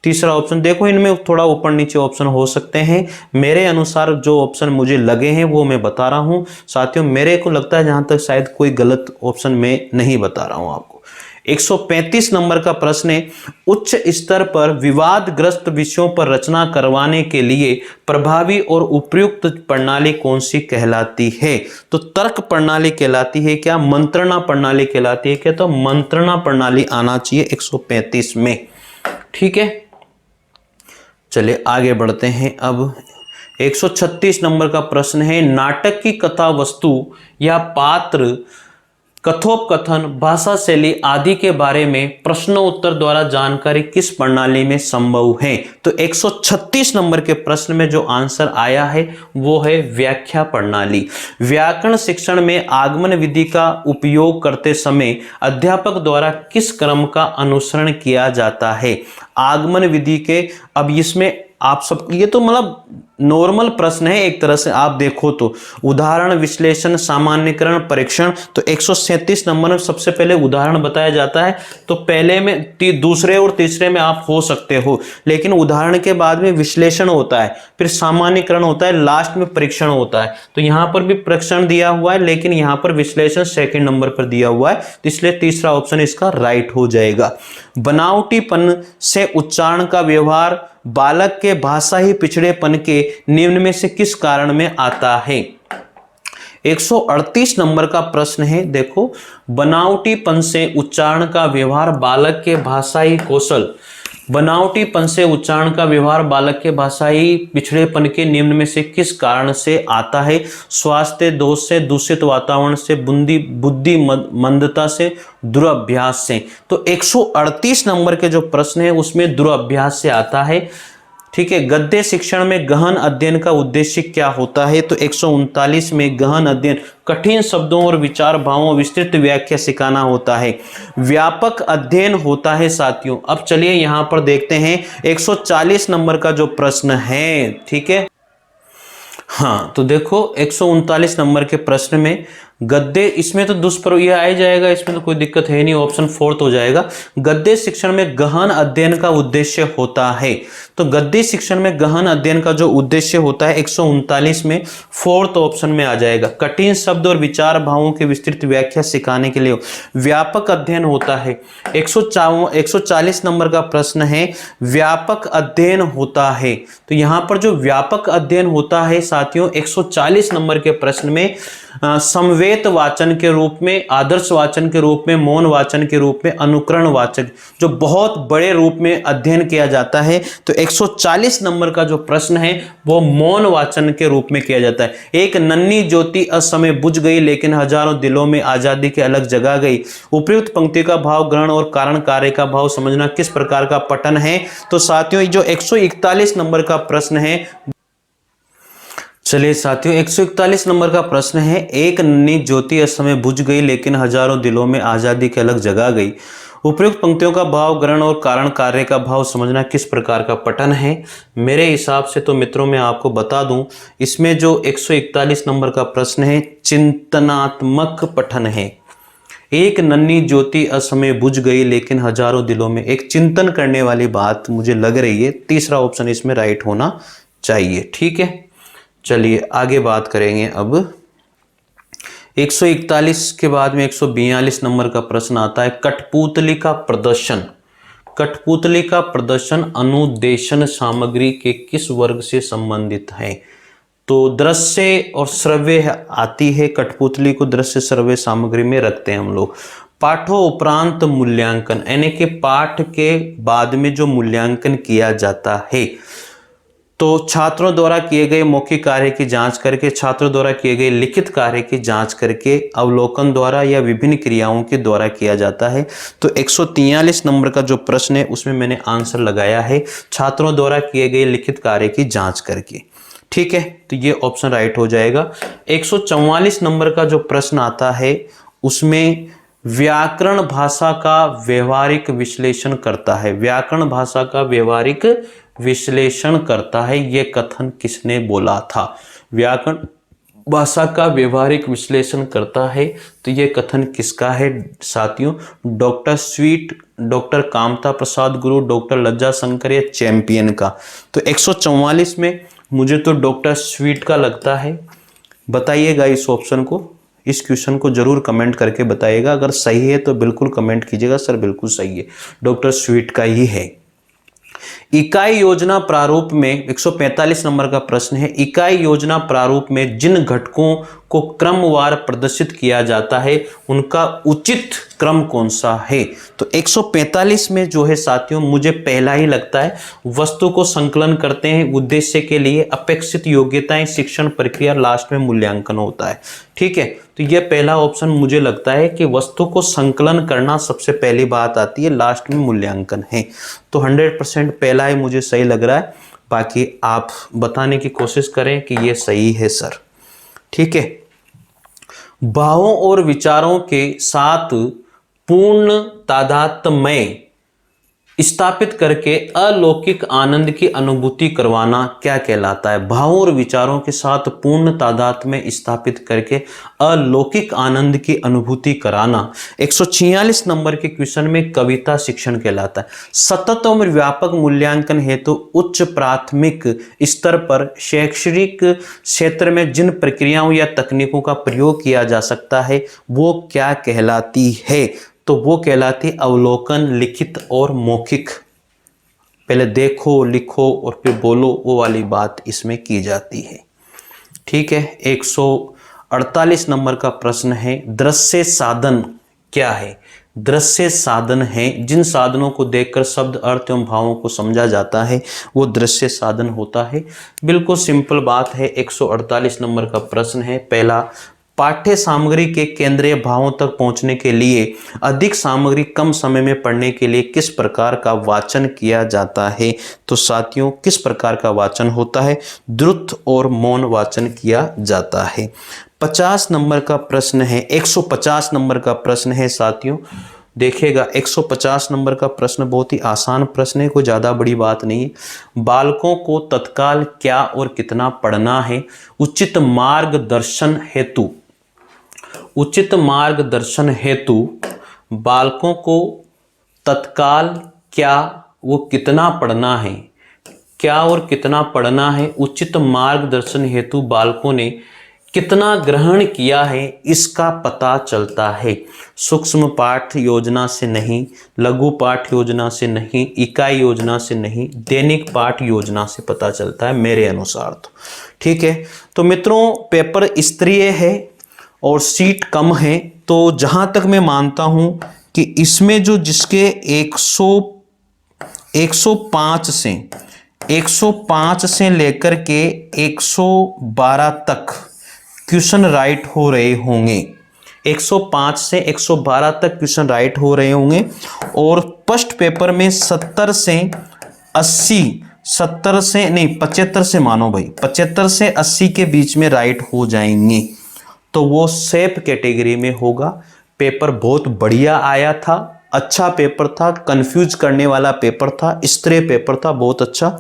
तीसरा ऑप्शन। देखो इनमें थोड़ा ऊपर नीचे ऑप्शन हो सकते हैं, मेरे अनुसार जो ऑप्शन मुझे लगे हैं वो मैं बता रहा हूं साथियों। मेरे को लगता है जहां तक शायद कोई गलत ऑप्शन मैं नहीं बता रहा हूं आपको। 135 नंबर का प्रश्न है, उच्च स्तर पर विवादग्रस्त विषयों पर रचना करवाने के लिए प्रभावी और उपयुक्त प्रणाली कौन सी कहलाती है? तो तर्क प्रणाली कहलाती है क्या, मंत्रणा प्रणाली कहलाती है क्या? तो मंत्रणा प्रणाली आना चाहिए 135 में। ठीक है, चलिए आगे बढ़ते हैं। अब 136 नंबर का प्रश्न है, नाटक की कथा वस्तु या पात्र, कथोपकथन, भाषा शैली आदि के बारे में प्रश्नोत्तर द्वारा जानकारी किस प्रणाली में संभव है? तो 136 नंबर के प्रश्न में जो आंसर आया है वो है व्याख्या प्रणाली। व्याकरण शिक्षण में आगमन विधि का उपयोग करते समय अध्यापक द्वारा किस क्रम का अनुसरण किया जाता है? आगमन विधि के, अब इसमें आप सब, ये तो मतलब नॉर्मल प्रश्न है एक तरह से आप देखो तो, उदाहरण, विश्लेषण, सामान्यीकरण, परीक्षण। तो 137 नंबर में सबसे पहले उदाहरण बताया जाता है, तो पहले में दूसरे और तीसरे में आप हो सकते हो, लेकिन उदाहरण के बाद में विश्लेषण होता है, फिर सामान्यीकरण होता है, लास्ट में परीक्षण होता है। तो यहां पर भी परीक्षण दिया हुआ है, लेकिन यहां पर विश्लेषण सेकंड नंबर पर दिया हुआ है, तो इसलिए तीसरा ऑप्शन इसका राइट हो जाएगा। बनावटीपन से उच्चारण का व्यवहार बालक के भाषा ही पिछड़ेपन के निम्न में से किस कारण में आता है? 138 नंबर का प्रश्न है, देखो बनावटीपन से उच्चारण का व्यवहार बालक के भाषाई कौशल, बनावटीपन से उच्चारण का व्यवहार बालक के भाषाई पिछड़ेपन के निम्न में से किस कारण से आता है? स्वास्थ्य दोष से, दूषित वातावरण से, बुद्धि मंदता से, दुराभ्यास से। तो 138 नंबर के जो प्रश्न है उसमें दुराभ्यास से आता है। ठीक है, गद्य शिक्षण में गहन अध्ययन का उद्देश्य क्या होता है? तो 139 में गहन अध्ययन कठिन शब्दों और विचार भावों विस्तृत व्याख्या सिखाना होता है, व्यापक अध्ययन होता है साथियों। अब चलिए यहां पर देखते हैं 140 नंबर का जो प्रश्न है। ठीक है, हाँ तो देखो 139 नंबर के प्रश्न में गद्य, इसमें तो दुष्प्रयोग यह आ जाएगा, इसमें तो कोई दिक्कत है नहीं, ऑप्शन फोर्थ हो जाएगा। गद्य शिक्षण में गहन अध्ययन का उद्देश्य होता है, तो गद्य शिक्षण में गहन अध्ययन का जो उद्देश्य होता है 139 में फोर्थ ऑप्शन में आ जाएगा। कठिन शब्द और विचार भावों की विस्तृत व्याख्या सिखाने के लिए व्यापक अध्ययन होता है। 140 नंबर का प्रश्न है, व्यापक अध्ययन होता है, तो यहां पर जो व्यापक अध्ययन होता है साथियों 140 नंबर के प्रश्न में समवेत वाचन के रूप में, आदर्श वाचन के रूप में, मौन वाचन के रूप में, अनुकरण वाचक, जो बहुत बड़े रूप में अध्ययन किया जाता है। तो 140 नंबर का जो प्रश्न है वो मौन वाचन के रूप में किया जाता है। एक नन्ही ज्योति असमय बुझ गई लेकिन हजारों दिलों में आजादी की अलग जगा गई। उपयुक्त पंक्ति का भाव ग्रहण और कारण कार्य का भाव समझना किस प्रकार का पठन है? तो साथियों जो 141 नंबर का प्रश्न है, चलिए साथियों 141 नंबर का प्रश्न है, एक नन्ही ज्योति असमय बुझ गई लेकिन हजारों दिलों में आजादी की अलग जगा गई। उपयुक्त पंक्तियों का भाव ग्रहण और कारण कार्य का भाव समझना किस प्रकार का पठन है? मेरे हिसाब से तो मित्रों मैं आपको बता दूं, इसमें जो 141 नंबर का प्रश्न है चिंतनात्मक पठन है। एक नन्ही ज्योति असमय बुझ गई लेकिन हजारों दिलों में, एक चिंतन करने वाली बात मुझे लग रही है। तीसरा ऑप्शन इसमें राइट होना चाहिए। ठीक है, चलिए आगे बात करेंगे। अब 141 के बाद में 142 नंबर का प्रश्न आता है, कठपुतली का प्रदर्शन। कठपुतली का प्रदर्शन अनुदेशन सामग्री के किस वर्ग से संबंधित है? तो दृश्य और श्रव्य आती है, कठपुतली को दृश्य श्रव्य सामग्री में रखते हैं हम लोग। पाठोपरांत मूल्यांकन, यानी कि पाठ के बाद में जो मूल्यांकन किया जाता है, तो छात्रों द्वारा किए गए मौखिक कार्य की जांच करके, छात्रों द्वारा किए गए लिखित कार्य की जांच करके, अवलोकन द्वारा या विभिन्न क्रियाओं के द्वारा किया जाता है। तो 143 नंबर का जो प्रश्न है उसमें मैंने आंसर लगाया है छात्रों द्वारा किए गए लिखित कार्य की जांच करके। ठीक है, तो ये ऑप्शन राइट हो जाएगा। 144 नंबर का जो प्रश्न आता है उसमें व्याकरण भाषा का व्यवहारिक विश्लेषण करता है। व्याकरण भाषा का व्यवहारिक विश्लेषण करता है, ये कथन किसने बोला था? व्याकरण भाषा का व्यवहारिक विश्लेषण करता है, तो ये कथन किसका है साथियों? Doctor sweet doctor Kamta Prasad गुरु, डॉक्टर लज्जा शंकर या चैंपियन का? तो 144 में मुझे तो डॉक्टर स्वीट का लगता है। बताइएगा इस ऑप्शन को, इस क्वेश्चन को जरूर कमेंट करके बताइएगा। अगर सही है तो बिल्कुल कमेंट कीजिएगा सर बिल्कुल सही है, डॉक्टर स्वीट का ही है। इकाई योजना प्रारूप में 145 नंबर का प्रश्न है, इकाई योजना प्रारूप में जिन घटकों को क्रमवार प्रदर्शित किया जाता है उनका उचित क्रम कौन सा है? तो 145 में जो है साथियों मुझे पहला ही लगता है, वस्तु को संकलन करते हैं उद्देश्य के लिए, अपेक्षित योग्यताएं, शिक्षण प्रक्रिया, लास्ट में मूल्यांकन होता है। ठीक है, तो यह पहला ऑप्शन मुझे लगता है कि वस्तु को संकलन करना सबसे पहली बात आती है, लास्ट में मूल्यांकन है। तो 100% पहला ही मुझे सही लग रहा है, बाकी आप बताने की कोशिश करें कि यह सही है सर। ठीक है, भावों और विचारों के साथ पूर्ण तादात्म्य स्थापित करके अलौकिक आनंद की अनुभूति करवाना क्या कहलाता है? भावों और विचारों के साथ पूर्ण तादात्म्य स्थापित करके अलौकिक आनंद की अनुभूति कराना 146 नंबर के क्वेश्चन में कविता शिक्षण कहलाता है। सतत और व्यापक मूल्यांकन हेतु उच्च प्राथमिक स्तर पर शैक्षणिक क्षेत्र में जिन प्रक्रियाओं या तकनीकों का प्रयोग किया जा सकता है वो क्या कहलाती है? तो वो कहलाती अवलोकन, लिखित और मौखिक। पहले देखो, लिखो और फिर बोलो, वो वाली बात इसमें की जाती है। ठीक है, 148 नंबर का प्रश्न है, दृश्य साधन क्या है? दृश्य साधन है जिन साधनों को देखकर शब्द, अर्थ एवं भावों को समझा जाता है वो दृश्य साधन होता है। बिल्कुल सिंपल बात है। 148 नंबर का प्रश्न है, पहला, पाठ्य सामग्री के केंद्रीय भावों तक पहुंचने के लिए अधिक सामग्री कम समय में पढ़ने के लिए किस प्रकार का वाचन किया जाता है? तो साथियों किस प्रकार का वाचन होता है? द्रुत और मौन वाचन किया जाता है। 50 नंबर का प्रश्न है, 150 नंबर का प्रश्न है साथियों, देखिएगा 150 नंबर का प्रश्न बहुत ही आसान प्रश्न है, कोई ज़्यादा बड़ी बात नहीं है। बालकों को तत्काल क्या और कितना पढ़ना है? उचित मार्गदर्शन हेतु, उचित मार्गदर्शन हेतु बालकों को तत्काल क्या वो कितना पढ़ना है, क्या और कितना पढ़ना है, उचित मार्गदर्शन हेतु बालकों ने कितना ग्रहण किया है इसका पता चलता है। सूक्ष्म पाठ योजना से नहीं, लघु पाठ योजना से नहीं, इकाई योजना से नहीं, दैनिक पाठ योजना से पता चलता है मेरे अनुसार तो। ठीक है, तो मित्रों पेपर स्तरीय है और सीट कम है, तो जहां तक मैं मानता हूं कि इसमें जो जिसके 105 से लेकर के 112 तक क्वेश्चन राइट हो रहे होंगे, 105 से 112 तक क्वेश्चन राइट हो रहे होंगे, और फर्स्ट पेपर में 70 से 80, 70 से नहीं 75 से मानो भाई 75 से 80 के बीच में राइट हो जाएंगे, तो वो सेफ कैटेगरी में होगा। पेपर बहुत बढ़िया आया था, अच्छा पेपर था, कंफ्यूज करने वाला पेपर था, स्तरीय पेपर था, बहुत अच्छा।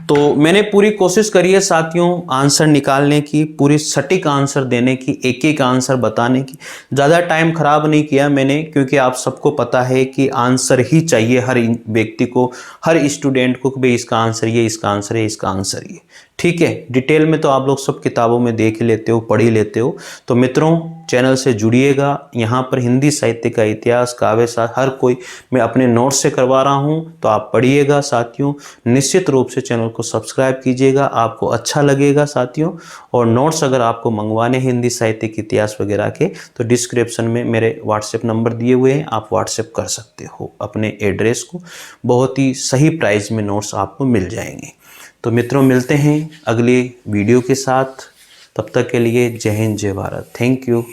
तो मैंने पूरी कोशिश करी है साथियों आंसर निकालने की, पूरी सटीक आंसर देने की, एक एक आंसर बताने की। ज़्यादा टाइम खराब नहीं किया मैंने, क्योंकि आप सबको पता है कि आंसर ही चाहिए हर व्यक्ति को, हर स्टूडेंट को कि भाई इसका आंसर ये, इसका आंसर ये, इसका आंसर ये। ठीक है, डिटेल में तो आप लोग सब किताबों में देख लेते हो, पढ़ ही लेते हो। तो मित्रों चैनल से जुड़िएगा, यहाँ पर हिंदी साहित्य का इतिहास, काव्य शास्त्र हर कोई मैं अपने नोट्स से करवा रहा हूँ, तो आप पढ़िएगा साथियों। निश्चित रूप से चैनल को सब्सक्राइब कीजिएगा, आपको अच्छा लगेगा साथियों। और नोट्स अगर आपको मंगवाने हिंदी साहित्य के इतिहास वगैरह के, तो डिस्क्रिप्शन में मेरे व्हाट्सएप नंबर दिए हुए हैं, आप व्हाट्सएप कर सकते हो अपने एड्रेस को, बहुत ही सही प्राइस में नोट्स आपको मिल जाएंगे। तो मित्रों मिलते हैं अगले वीडियो के साथ, तब तक के लिए जय हिंद जय भारत, थैंक यू।